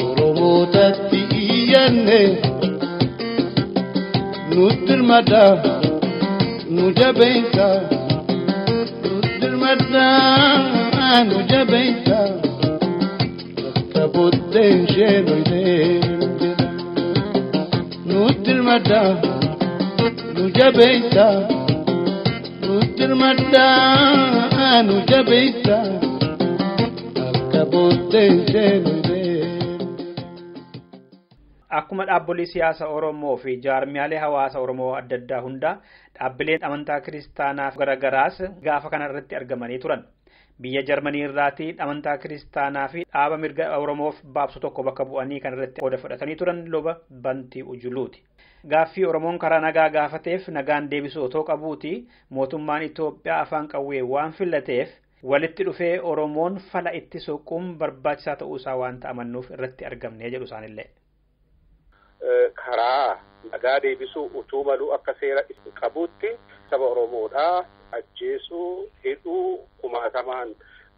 Oromootatti iyyanne nutirmada nujabeita nutirmada nujabeita kabudden sheloide nutirmada nujabeita nutirmada nujabeita kabudden sheloide. Akkuma dhaabbilee siyaasa Oromoo fi jaarmiyaalee hawaasa Oromoo adda addaa hunda dhaabbileen amantaa kiristaanaaf garagaraas gaafa kana irratti argamanii turan. Biyya Jarmanii irraatii amantaa kiristaanaa fi dhaaba mirga Oromoof baabsu tokko bakka bu'anii kan irratti qooda fudhatanii turan luba Bantii Ujuluuti. Gaaffii Oromoon karaa nagaa gaafateef nagaan deebisuu otoo qabuuti mootummaan Itoophiyaa afaan qawwee waan filateef walitti dhufee Oromoon fala itti soquun barbaachisaa ta'uusaa waan ta'amannuuf irratti argamnee jedhu isaanillee. Karaa nagaa deebisuu utuu malu akka seera qabuutti saba Oromoodhaa ajjeesuu, hidhuu, kumaatamaan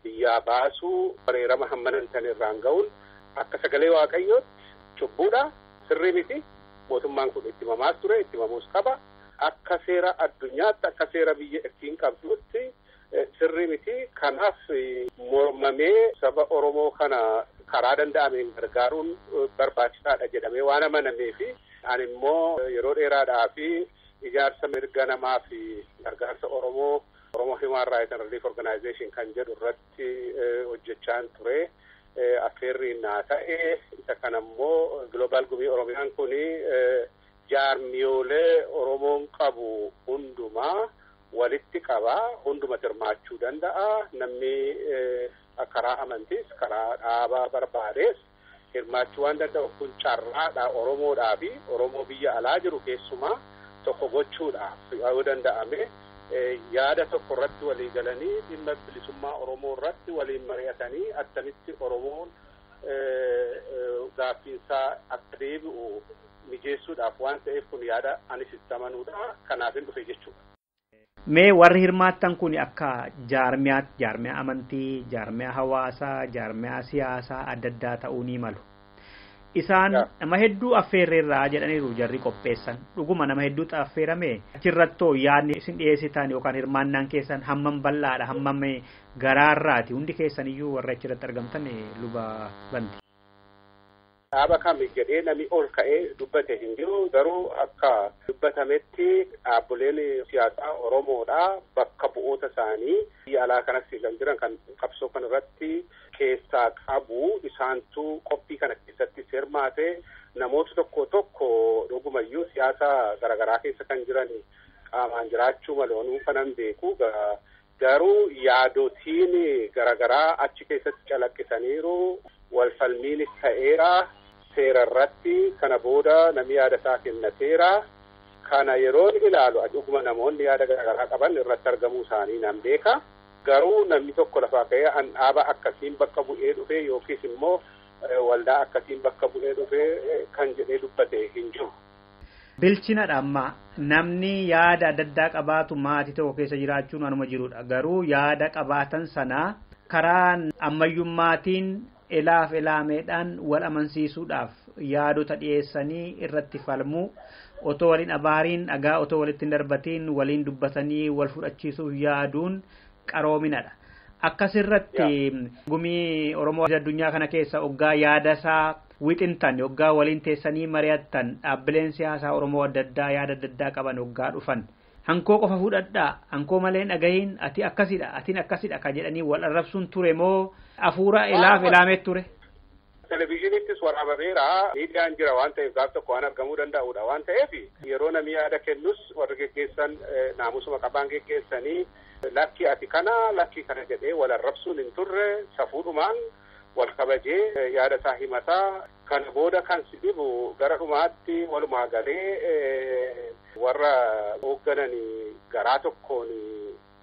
biyyaa baasuu, wareerama hammanantan irraan ga'uun akka sagalee Waaqayyootti cubbuudha. Sirrii miti. Mootummaan kun itti mamaas ture, itti mamuus qaba. Akka seera addunyaatti, akka seera biyya ittiin qabduutti sirrii miti. Kanaaf mormamee saba Oromoo kana karaa danda'ameen gargaaruun barbaachisaadha jedhamee waan amanameef ani immoo yeroo dheeraadhaa fi ijaarsa mirga namaa fi gargaarsa Oromoo Human Rights and Relief Organization kan jedhu irratti hojjechaan ture. Affeerri naa ta'e isa kana immoo Global Gumii Oromiyaan kun jaarmiyoolee Oromoon qabu hundumaa walitti qaba, hunduma hirmaachuu danda'a. Namni karaa amantiis karaa dhaabaa barbaadees hirmaachuu waan danda'u kun carraadha Oromoodhaa fi Oromoo biyya alaa jiru keessumaa tokko gochuudhaaf yoo danda'ame yaada tokko irratti walii galanii dhimma bilisummaa Oromoo irratti waliin mari'atanii attamitti Oromoon gaaffiinsaa akka deebi'u mijeessuudhaaf waan ta'eef kun yaada anis itti amanuudha. Kanaaf hin dhufe jechuudha. Mee warri hirmaattan kun akka jaarmiyaa amantii, jaarmiyaa hawaasaa, jaarmiyaa siyaasaa adda addaa ta'uu ni malu. Isaan nama hedduu affeerreerraa jedhaniiru jarri qopheessan. Dhuguma nama hedduutu affeerame. Achirrattoo yaadni isin dhiyeessitan yookaan hirmaannaan keessan hammam bal'aadha, hammam garaarraati. Hundi keessan iyyuu warra achirratti argamtan luba Bantii. Dhaaba kami jedhee namni ol ka'ee dubbate hin jiru. Garuu akka dubbatametti dhaabbileen siyaasaa Oromoodhaa bakka bu'oota isaanii biyya alaa kanatti kan jiran kan qabsoo kan irratti keessaa qabu isaantu qophii kana keessatti hirmaate. Namoota tokko dhugumayyuu siyaasa garaagaraa keessa kan jiran qaamaan jiraachuu malee kanan beeku. Garuu yaadotiin garaagaraa achi keessatti calaqqisaniiru. Walfalmiinis ta'eera. Seera irratti kana booda namni yaada isaa kennateera. Kana yeroo ilaalu dhuguma namoonni yaada garaagaraa qaban irratti argamuu isaanii nan beeka. Garuu namni tokko lafaa ka'ee dhaaba akkasiin bakka bu'ee dhufee yookiis immoo waldaa akkasiin bakka bu'ee dhufee kan jedhee dubbate hin jiru. Bilchinadha amma namni yaada adda addaa qabaatu maatii tokko keessa jiraachuun anuma jirudha. Garuu yaada qabaatan sana karaa ammayyummaatiin ilaaf ilaameedhaan wal amansiisuudhaaf yaadota dhiyeessanii irratti falmuu otoo waliin abaariin dhagaa otoo walitti hin darbatiin waliin dubbatanii wal fudhachiisuuf yaaduun qaroominadha. Akkasirratti gumii Oromoo addunyaa kana keessa hoggaa yaada isaa wixintan hoggaa waliin teessanii mari'attan dhaabbileen siyaasaa Oromoo adda addaa yaada adda addaa qaban hoggaa dhufan. Hankoo qofa fudhadhaa, hankoo malee dhagahiin ati akkasidha, atiin akkasidha kan jedhanii wal arrabsuun ture moo hafuura ilaaf ilaameet ture? Televizyiniittis waraabameera. Miidiyaan jira waan ta'eef gaaf tokko waan argamuu danda'udha waan ta'eef yeroo namni yaada kennus warri geggeessan naamusuma qabaan geggeessanii lakki ati kana lakki kana jedhee wal arrabsuun hin turre safuudhumaan wal kabajee yaada isaa himataa. Kana booda kan si dhibu gara dhumaatti walumaa galee warra hooggananii garaa tokkoon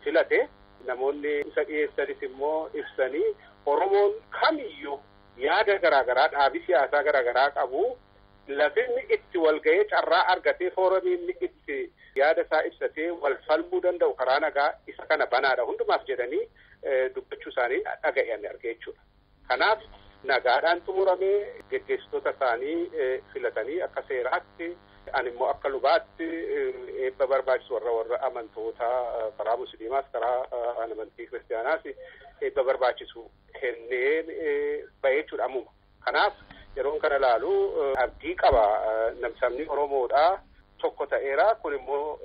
filate namoonni isa dhiyeessanis immoo ibsanii Oromoon kamiyyuu yaada garaagaraa dhaabii siyaasaa garaagaraa qabu lafinni itti wal ga'ee carraa argatee fooramiin itti yaada isaa ibsatee wal falmuu danda'u karaa nagaa isa kana banaadha hundumaaf jedhanii dubbachuu isaanii dhaga'an argee jechuudha. Kanaaf nagaadhaan xumuramee geggeessitoota isaanii filatanii akka seeraatti ani immoo akka lubaatti eebba barbaachisu warra amantootaa karaa musliimaas karaa amantii kiristaanaas eebba barbaachisu kenneen baheechuudha ammuma. Kanaaf yeroon kana ilaalu abdii qaba sabni Oromoodhaa tokko ta'eera. Kun immoo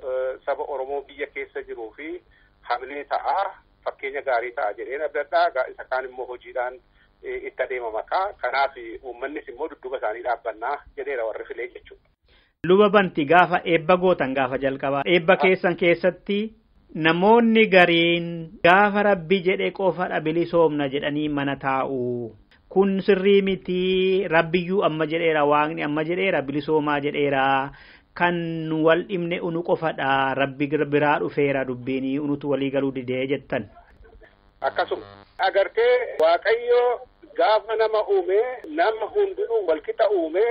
saba Oromoo biyya keessa jiruu fi hamilee ta'a fakkeenya gaarii ta'a jedheen abdadhaa. Isa kaan immoo hojiidhaan itti adeemama kaa. Kanaaf uummannis immoo dudduuba isaanii dhaabbannaa jedheera warri filee jechuudha. Luba banti gaafa eebba gootan gaafa jalqabaa eebba keessan keessatti namoonni gariin gaafa rabbi jedhe qofadha bilisoomna jedhanii mana taa'u. Kun sirrii miti rabbiyyuu amma jedheera waaqni amma jedheera bilisoomaa jedheera kan wal dhimne unu qofadha rabbi biraa dhufeera dubbiin unutu walii galuu didee jettan. Akkasuma agartee Waaqayyo gaafa nama uume nama hundinuu wal qixa uume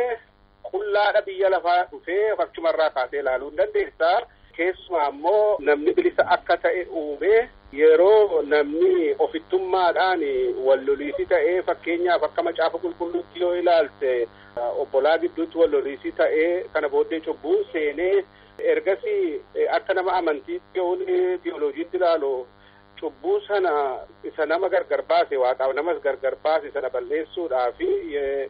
qullaadha biyya lafaa dhufee fakkumarraa kaasee ilaaluu hin dandeessaa. Keessumaa immoo namni bilisa akka ta'e uume yeroo namni ofittummaadhaan wal loliisii ta'ee fakkeenyaaf akka macaafa qulqulluutti yoo ilaalte obbolaa gidduutti wal loliisii ta'ee kana booddee cubbuun seenee ergasii akka nama amantiitti yoo tiyooloojiitti ilaalu cubbuu sana isa nama gargar baase waaqaaf namas gargar baase sana balleessuudhaaf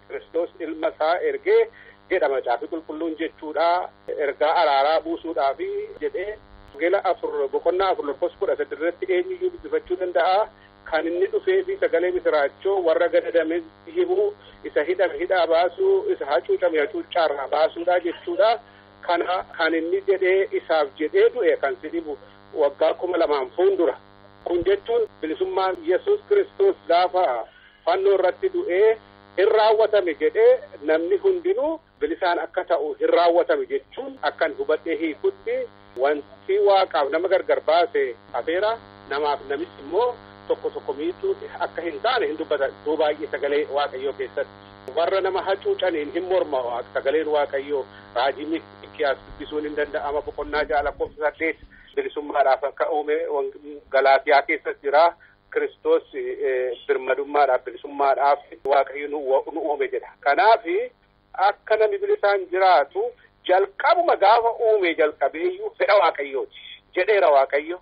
Kiristoos ilma isaa ergee jedha macaafi qulqulluun jechuudha. Ergaa araaraa buusuudhaaf jedhee gela boqonnaa 4:10 irratti eenyuyyuu dubbifachuu danda'a. Kan inni dhufee fi sagalee misiraachoo warra gadadame himu isa hidhame hidhaa baasuu isa hacuucame hacuuccaarraa baasuudha jechuudha. Kana kan inni jedhee isaaf jedhee du'e kan si dhibu waggaa 2000 fuuldura. Kun jechuun bilisummaan Yesuus Kiristoos gaafa fannoo irratti du'ee hin raawwatame jedhee namni hundinuu bilisaan akka ta'u hin raawwatame jechuun akkan hubadhee hiikutti wanti waaqaaf nama gargar baase afeera namaaf namichi immoo tokko miituu akka hin taane hin dubbata. Iddoo baay'ee sagalee Waaqayyoo keessatti warra nama hacuucaniin hin morma sagaleen Waaqayyoo raajii Mikiyaas dubbisuun hin danda'ama. Boqonnaa 6:8 bilisummaadhaaf akka uume Galaatiyaa keessatti jira. Kiristoos birmadummaadhaaf bilisummaadhaaf Waaqayyo nu uume jedha. Kanaaf akka namni bilisaan jiraatu jalqabuma gaafa uume jalqabeeyyuu fedha Waaqayyooti jedheera Waaqayyo.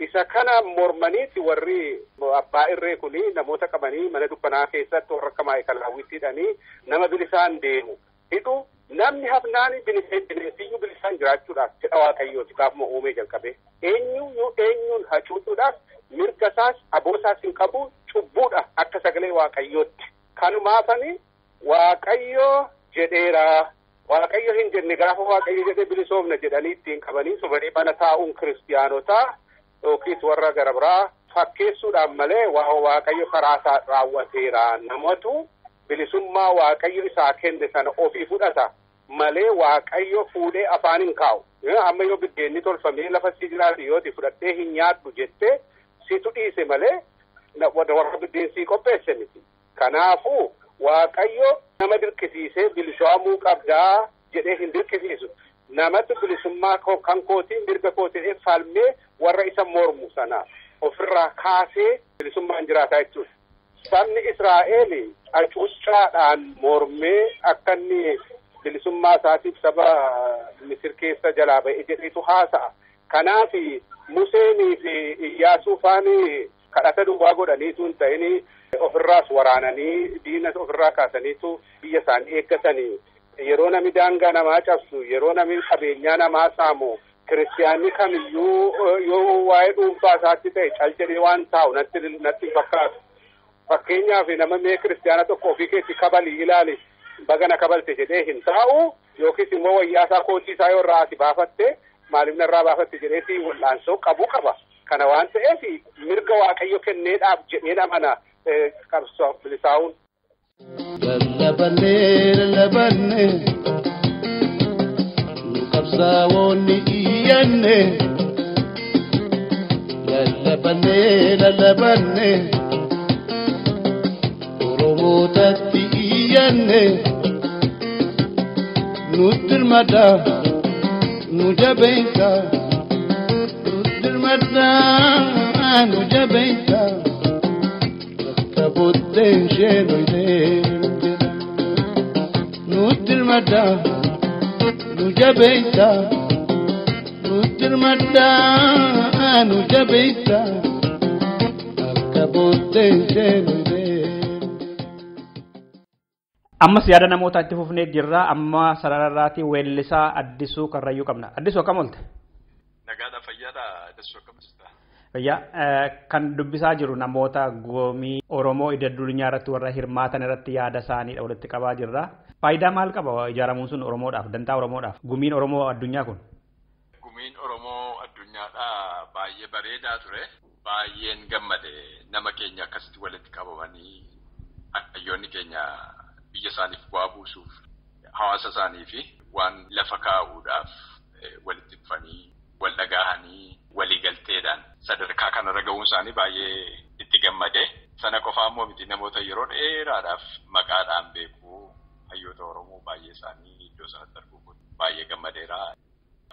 Isa kana mormaniiti warri abbaa irree kuni namoota qabanii mana dukkanaa keessatti warra akka maayikalaawwittiidhanii nama bilisaan deemu hidhu namni hafnaani bineensiyyuu bilisaan jiraachuudhaaf fedha Waaqayyooti gaafuma uume jalqabee eenyuun hacuucuudhaaf mirga isaas aboosaas hin qabu cubbuudha akka sagalee Waaqayyootti. Kanumaafani Waaqayyo jedheera. Waaqayyo hin jenne gaafa Waaqayyo jedhee bilisoomna jedhanii ittiin qabanii sobanii mana taa'uun kiristiyaanotaa yookiis warra gara biraa fakkeessuudhaan malee Waaqayyo karaa isaa raawwateera. Namatu bilisummaa Waaqayyo isaa kenne sana ofii fudhata malee Waaqayyo fuudhee afaan hin kaa'u. Amma yoo biddeenni tolfamee lafa si jiraatu yooti fudhattee hin nyaadhu jettee situ dhiise malee warra biddeensi qopheesse miti. Kanaafuu Waaqayyo nama dirqisiisee bilisoomuu qabdaa jedhee hin dirqisiisu. Namatti bilisummaa kan kootiin mirga kootiin falmee warra isa mormu sana ofirraa kaasee bilisummaan jiraataa jechuudha. Sabni Israa'eel hacuuccaadhaan mormee akka inni bilisummaa isaatiif saba Misir keessa jalaa ba'e jedhetu haasa'a. Kanaaf Museenii fi Iyyaasuu faani kadhata duwwaa godhaniitu hin ta'in ofirraas waraananii diina ofirraa kaasaniitu biyya isaanii eeggatanii. Yeroo namni daangaa namaa cabsu yeroo namni qabeenyaa namaa saamu kiristiyaanni kamiyyuu yoo waa'ee dhuunfaa isaatti ta'e caljedhee waan taa'u natti fakkaatu. Fakkeenyaaf nama mee kiristiyaana tokko ofii keetti kabalii ilaali bagana kabalte jedhee hin taa'u yookiis immoo wayyaasaa kootii isaa yoo irraa ati baafatte maaliif narraa baafatte jedheeti wal'aansoo qabu qaba. Kana waan ta'eef mirga Waaqayyo kenneedhaaf jedheen amana qabsoo bilisaa'uun. Lallabanne nu qabsaa'oonni iyyanne lallabanne Oromootatti iyyanne nutti hirmata nu jabeessa nutti hirmata nu jabeessa bakka booddeen ishee noyitee nutti hirmata nujabeita nutirmada nujabeita akabote jenoide. Amma yaada namoota itti fufnee jirra. Amma sararraati weellisaa Addisuu Karrayyuu qabna. Addisuu akkam oolte? Nagaadha fayyaadha. Addisuu akkam jirta? Fayyaa kan dubbisaa jiru namoota goomii Oromoo idil-addunyaa irratti warra hirmaatan irratti yaada isaanii walitti qabaa jirra. Faayidaa maal qaba ijaaramuun sun Oromoodhaaf, dantaa Oromoodhaaf? Gumiin Oromoo addunyaa kun? Gumiin Oromoo addunyaadha baay'ee bareedaa ture. Baay'een gammade nama keenya akkasitti walitti qabamanii hayyoonni keenya biyya isaaniif bu'aa buusuuf hawaasa isaanii fi waan lafa kaa'uudhaaf walitti dhufanii wal dhagahanii waliigalteedhaan sadarkaa kanarra ga'uun isaanii baay'ee itti gammade. Sana qofaa immoo miti namoota yeroo dheeraadhaaf maqaadhaan beekuu hayyoota Oromoo baay'ee isaanii iddoo sanatti arguu baay'ee gammadeera.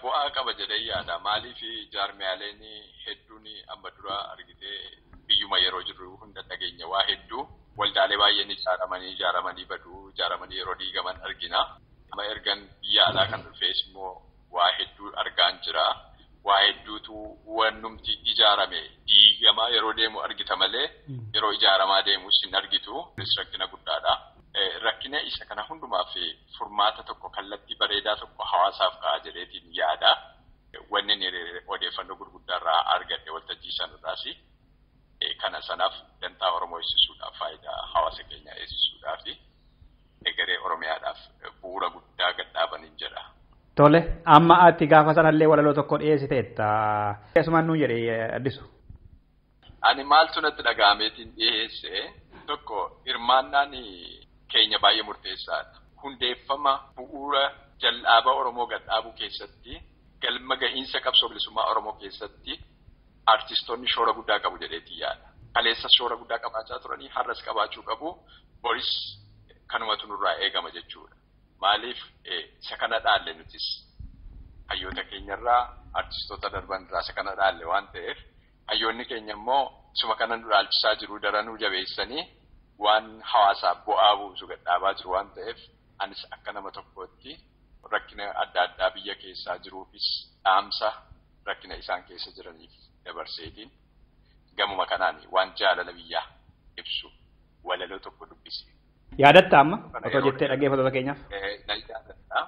Bu'aa qaba jedhee yaada. Maaliif jaarmiyaaleen hedduun amma dura argitee biyyuma yeroo jirru hunda dhageenya waa hedduu waldaalee baay'een ijaaramanii baduu ijaaramanii yeroo diigaman argina. Amma ergan biyya alaa kan dhufees immoo waa hedduu argaan jira. Waa hedduutu wannumti ijaarame diigamaa yeroo deemu argita malee yeroo ijaaramaa deemus hin argitu. Rakkina guddaadha. Rakkina isa kana hundumaaf furmaata tokko kallattii bareedaa tokko hawaasaaf ka'a jedheetiin yaada. Wanni odeeffannoo gurguddaarraa argadhe waltajjii sanarraasi. Kana sanaaf dantaa Oromoo eegsisuudhaaf faayidaa hawaasa keenyaa eegsisuudhaaf egeree Oromiyaadhaaf bu'uura guddaa gadhaabaniin jedha. Tole amma ati gaafa sanallee walaloo tokko dhiyeessiteetta. Asumaan nuun jedhee Addisu. Ani maaltu natti dhaga'ameetiin dhiyeesse tokko hirmaannaan keenya baay'ee murteessaadha. Hundeeffama bu'uura jal'aaba Oromoo gadhaabuu keessatti galma gahiinsa qabsoo bilisummaa Oromoo keessatti artistoonni shoora guddaa qabu jedheetii yaada. Kaleessa shoora guddaa qabaachaa turanii har'as qabaachuu qabu. Boris kanumatu nurraa eegama jechuudha. Maaliif isa kana dhaalle nutis hayyoota keenyarraa artistoota darbanirraa isa kana dhaalle waan ta'eef hayyoonni keenya immoo isuma kana nu dhaalchisaa jiru daranuu jabeessanii waan hawaasaaf bu'aa buusu gadhaabaa jiru waan ta'eef anis akka nama tokkootti rakkina adda addaa biyya keessaa jiruufis dhaamsa rakkina isaan keessa jiraniif dabarseetiin gamuma kanaan waan jaalala biyyaa ibsu walaloo tokko dubbisi. Yaadatta amma otoo jettee dhaggeeffattoota keenyaaf? Nan yaadatta.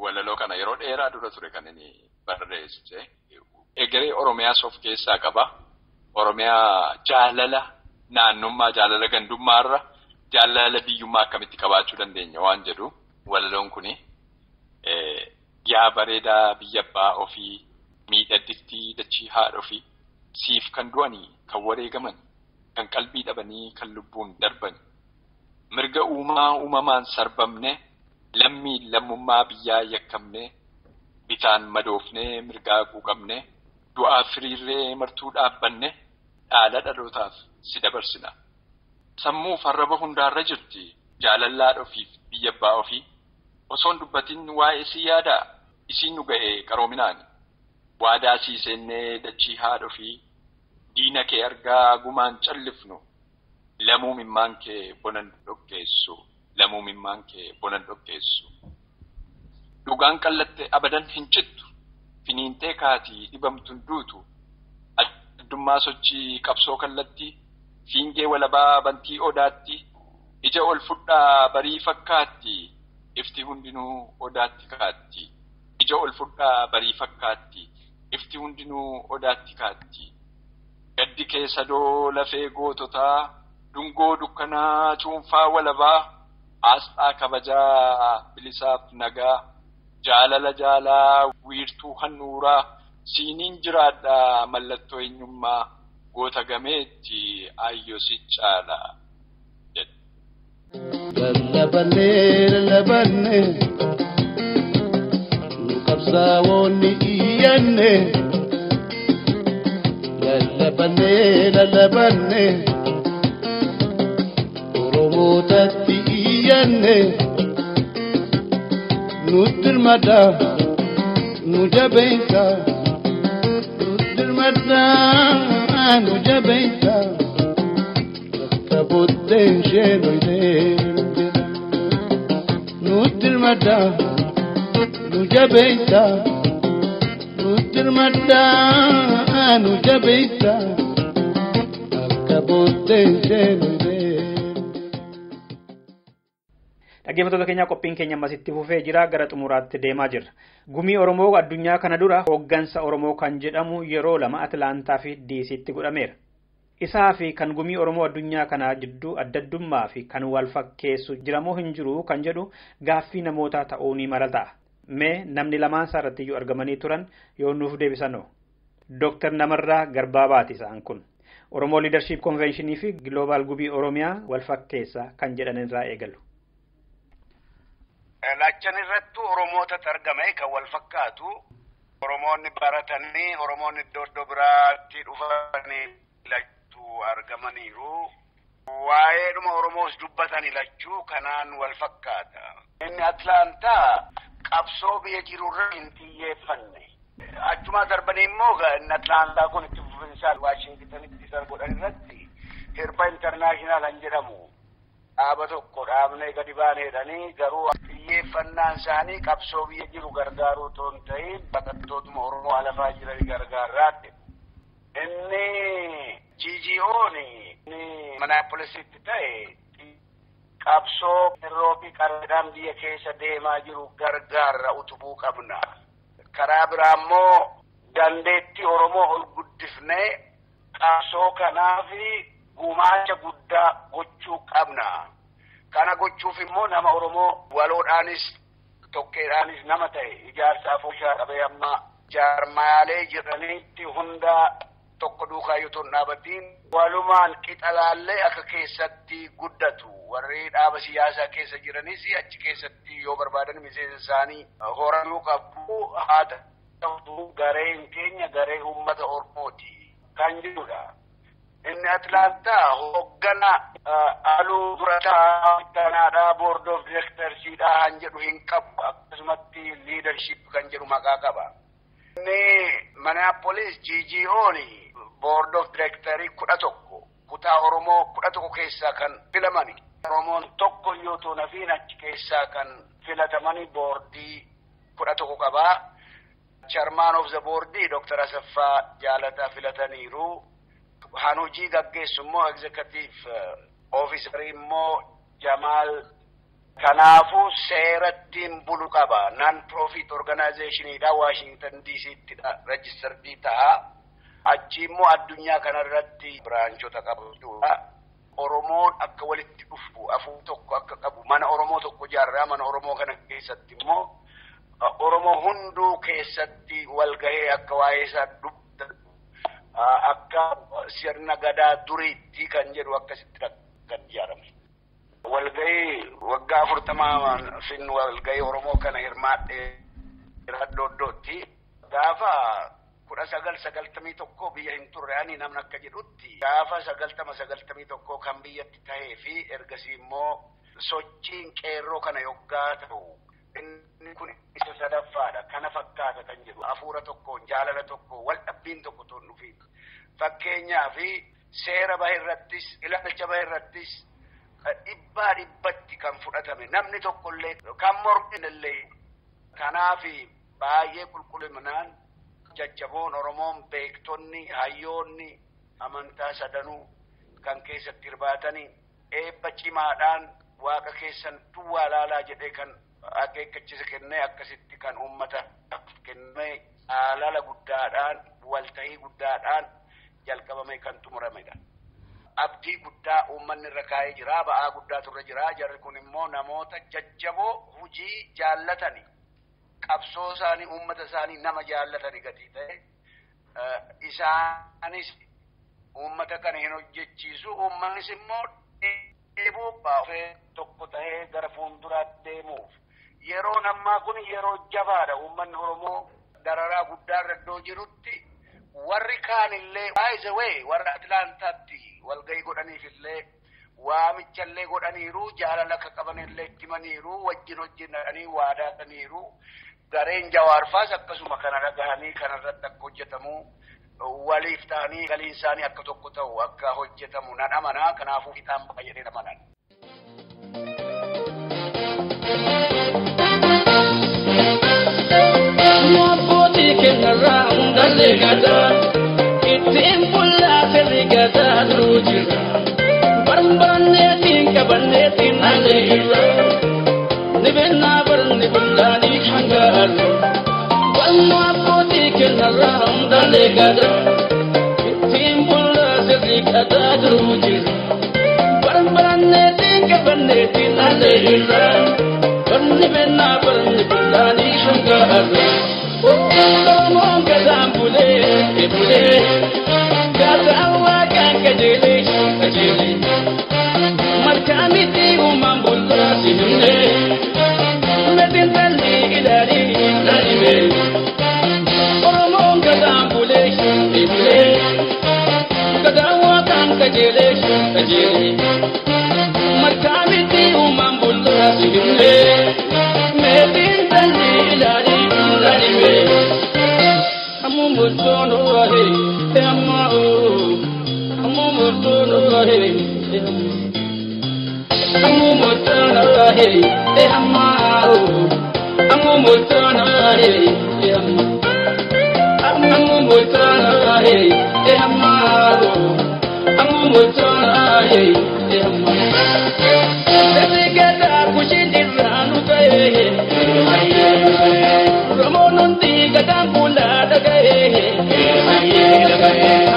Walaloo kana yeroo dheeraa dura ture kan inni barreesse. Egeree Oromiyaas of keessaa qaba. Oromiyaa jaalala naannummaa jaalala gandummaarra jaalala biyyummaa akkamitti qabaachuu dandeenya waan jedhu walaloon kuni yaa bareedaa biyya abbaa ofii miidhagdiftii dachii haadha ofii siif kan du'anii kan wareegaman kan qalbii dhabanii kan lubbuun darban mirga uumamaan sarbamne lammummaa biyyaa yakkamne bitaan madoofne mirgaa quuqamne du'aa firiirree martuu dhaabbanne dhaala dhalootaaf si dabarsina. Sammuu farraba hundaarra jirti jaalallaa ofiif biyya abbaa ofii osoon dubbatiin waa'ee si yaadaa isiin nu ga'ee qaroominaani waadaa siisennee dachii haadha ofii diina kee argaa gumaan callifnu lamuu mimmaan kee bonan dhokkeessu dhugaan qallatte abadan hin cittu finiintee kaatii dhibamtun duutu addummaa sochii qabsoo kallatti fiingee walabaa bantii odaatti ija ol fudhaa barii fakkaatti ifti hundinuu odaatti kaatti ija ol fudhaa barii fakkaatti ifti hundinuu odaatti kaatti gaddi keessa doo lafee goototaa dungoo dukkanaa cuunfaa walabaa asxaa kabajaa bilisaaf nagaa jaalala wiirtuu hannuuraa siiniin jiraadhaa mallattoo eenyummaa goota gameetti ayyoo si caala jedhe. Lallabanne nu qabsaa'oonni iyyanne lallabanne Oromootatti iyyanne nutti hirmata nu jabeessa nutti hirmata nu jabeessa bakka booddeen ishee noyidee nutti hirmata nujabeita nutirmada nujabeita akabote selbe. Dhaggeeffattoota keenya qophiin keenya ammasitti fufee jira gara xumuraatti deemaa jirra. Gumii Oromoo addunyaa kana dura hooggansa Oromoo kan jedhamu yeroo lama Atlaantaa fi DC'tti godhameera. Isaa fi kan gumii Oromoo addunyaa kana jidduu addaddummaa fi kan wal fakkeessu jiramoo hin jiru kan jedhu gaaffii namoota ta'uu ni mala. Mee namni lamaan isaarratti iyyuu argamanii turan yoo nuuf deebisanoo. Dr. Namarraa Garbaabaati isaan kun. Oromoo Leadership Convention fi Global Gumii Oromiyaa wal fakkeessa kan jedhan irraa eegalu. Lachan irrattu Oromoota argame kan wal fakkaatu. Oromoonni baratanii Oromoonni iddoo biraatti dhufanii lachuu argamaniiru. Waa'eedhuma Oromoos dubbatanii lachuu kanaan wal fakkaata. Inni Atlaantaa qabsoo biyya jirurra hin xiyyeeffanne. Achuma darbanii immoo inni Atlaantaa kun itti fufinsaan Waashingtanitti isaan godhan irratti Hirba Internaashinaal han jedhamu. Dhaaba tokko dhaabnee gadi baaneedhanii garuu xiyyeeffannaan isaanii qabsoo biyya jiru gargaaruu otoo hin ta'in baqattootuma Oromoo alafaa jiran gargaaraadha. Inni GGO'n inni Minneapolisitti ta'e qabsoo Irroofi qarreedhaan biyya keessa deemaa jiru gargaarra utubuu qabna. Karaa biraa immoo dandeettii Oromoo ol guddifnee qabsoo kanaafi gumaacha guddaa gochuu qabna. Kana gochuuf immoo nama Oromoo waloodhaanis tokkeedhaanis nama ta'e ijaarsaaf oolchaa qabee amma jaarmaalee jedhaniitti hunda tokko duukaa yoo ta'u dhaabatiin walumaan qixalaallee akka keessatti guddatu. Warri dhaaba siyaasaa keessa jiranis achi keessatti yoo barbaadan miseensa isaanii horanuu qabu. Haa ta'u gareen keenya garee uummata Oromooti kan jedhudha. Inni Atlaantaa hooggana aluu durataa ittaanaadhaa board of directorsiidhaa han jedhu hin qabu akkasumatti leadership kan jedhu maqaa qaba. Inni Minneapolis GGO'n board of directorii 11 kutaa Oromoo 11 keessaa kan filamani. Oromoon tokko yoo ta'u nafiin achi keessaa kan filatamani boordii 11 qabaa. Chairman of the boardii Dr. Asaffaa Jaalataa filataniiru. Hanuji gaggeessu immoo executive officer immoo Jamal. Kanaafuu seerattiin bulu qaba. Non-profit organizationidha Washington DC'tti registered ta'a. Achi immoo addunyaa kanarratti biraanchota qabudha. Oromoon akka walitti dhufu afuu tokko akka qabu mana Oromoo tokko ijaarraa mana Oromoo kana keessatti immoo Oromoo hunduu keessatti walgahee akka waa'ee isaa akka sirna gadaa duriitti kan jedhu akkasitti kan ijaarame. Walgahii waggaa 40 fin walgahii Oromoo kana hirmaadhee iddootti gaafa 1991 biyya hin turre ani namni akka jedhutti gaafa 1991 kan biyyatti ta'ee fi ergasii immoo sochiin qeerroo kana yoggaa ta'u inni kun isa sadaffaadha kana fakkaata kan jedhu hafuura tokkoon jaalala tokko wal dhabbiin tokko toon dhufi fakkeenyaa fi seera bahirrattis ilaalcha bahirrattis dhibbaa dhibbatti kan fudhatame namni tokkollee kan morminillee kanaafi baay'ee qulqullinaan jajjaboon Oromoon beektonni hayyoonni amantaa sadanuu kan keessatti hirbaatanii eebba cimaadhaan waaqa keessan duwwaa laalaa jedhee kan akeekkachiisa kennee akkasitti kan uummata kennee alala guddaadhaan waltahii guddaadhaan jalqabame kan xumuramedha. Abdii guddaa uummanni irra kaa'ee jira ba'aa guddaatu irra jira jarri kun immoo namoota jajjaboo hujii jaallatanii qabsoo isaanii uummata isaanii nama jaallatanii gatii ta'e isaanis uummata kana hin hojjechiisu uummannis immoo dheebuu baafee tokko ta'ee gara fuulduraatti deemuuf yeroon ammaa kun yeroo jabaadha uummanni Oromoo dararaa guddaa irra iddoo jirutti warri kaanillee by the way warra Atlaantaatti walgahii godhaniif illee waamichallee godhaniiru jaalala akka qabanillee itti himaniiru wajjin hojjetanii waadaataniiru gareen Jawaarfaas akkasuma kana dhagahanii kanarratti akka hojjetamu waliif ta'anii galiin isaanii akka tokko ta'u akka hojjetamu nan amanaa kanaafuu fixaan baay'ee amanan. gada ittiin bullaa sirri gadaa duruu jira barbaanneetiin qabanneetiin halee irra ni beennaa barni bullaanii hangaaru walnu abbootii kennarraa hundaalee gada ittiin bullaa sirri gadaa duruu jira barbaanneetiin qabanneetiin halee irra barni beennaa barni bullaanii hangaaru Oromoon gadaan bulee bulee gadaan waaqaan qajeelee malkaa miti uumaan bulaa si himnee meetiin talli ilaalii naanimee Oromoon gadaan bulee bulee gadaan waaqaan qajeelee malkaa miti uumaan bulaa si himnee meetiin talli ilaalii Amu mutono ahe amma o amu mutono ahe amu mutono ahe amma o amu mutono ahe amu mutono ahe amma o amu mutono ahe amma Desigada kushiranu tahe Ramonun gadaan bullaa dhaga'ee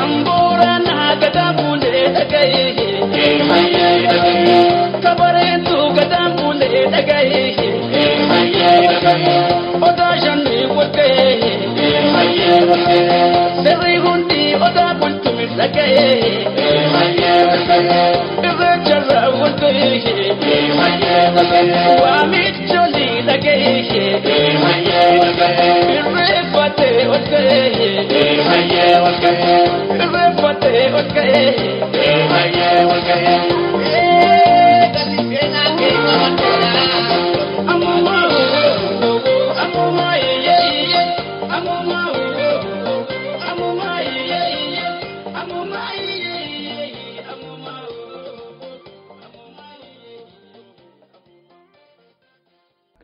Ambooraan gadaan bullee dhaga'ee Kabareetu gadaan bullee dhaga'ee Odaa shanni walga'ee Sirrii hundi odaa bultumis dhaga'ee Irreecharraa walga'ee Waamicholi dhaga'ee Irreeffate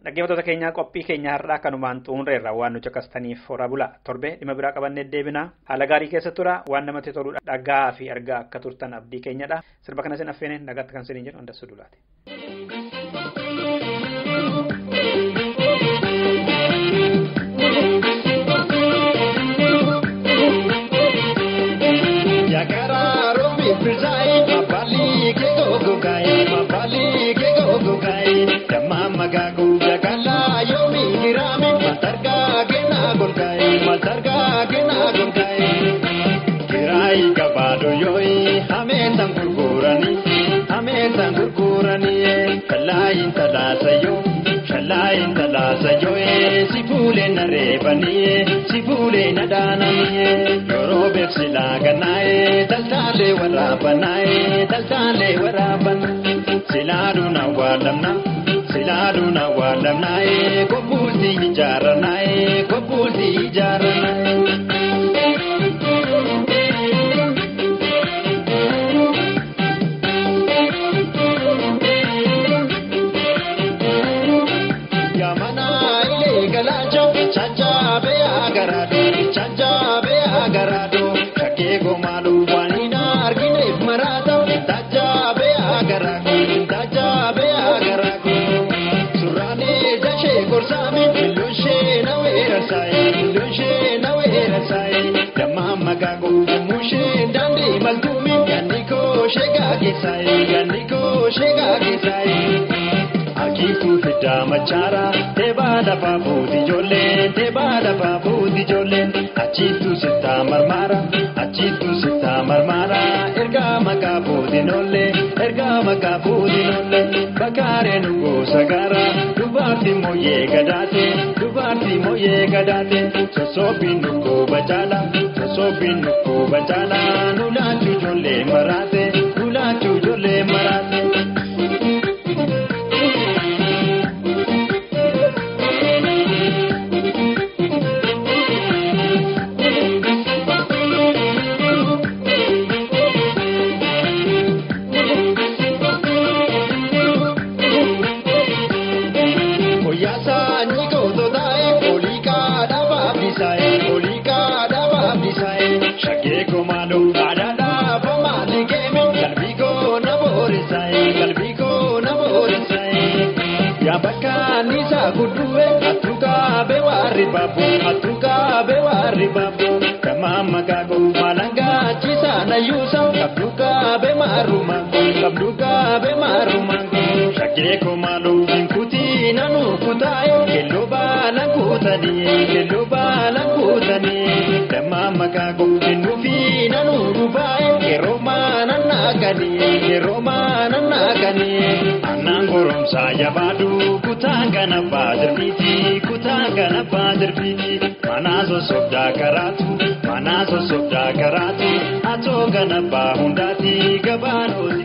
Dhaggeeffattoota keenyaa qophii keenya har'aa kanumaan xumurreerra waan nu caqastaniif horaa bulaa torbee dhimma biraa qabannee deebinaa haala gaarii keessa tura waan namatti toludha dhagaa fi argaa akka turtan abdii keenyadha sirba kana isin affeene nagaatti kan isiniin jedhu Andassuu Dulaati. Sifule na dananiye yoro befsila ganaye taltale waraban siladuna walamna kopulti jaranaye Machara te bada paputi jolle achitu sita marmara erga makaputi nolle bakare nugo sagara dubarti moye gadate sosopi nugo bachala nulachu jolle marate kuduwe atuka bewari babu tamama kago malanga chisa na yusa kabduka be maruma shakire ko malu inkuti nanu kutayo kello bala kutani tamama kago nufi nanu rubayo keroma nanakani anangorom saya badu kutangana badirpiti manazo sobda karatu atogana bahundati gabano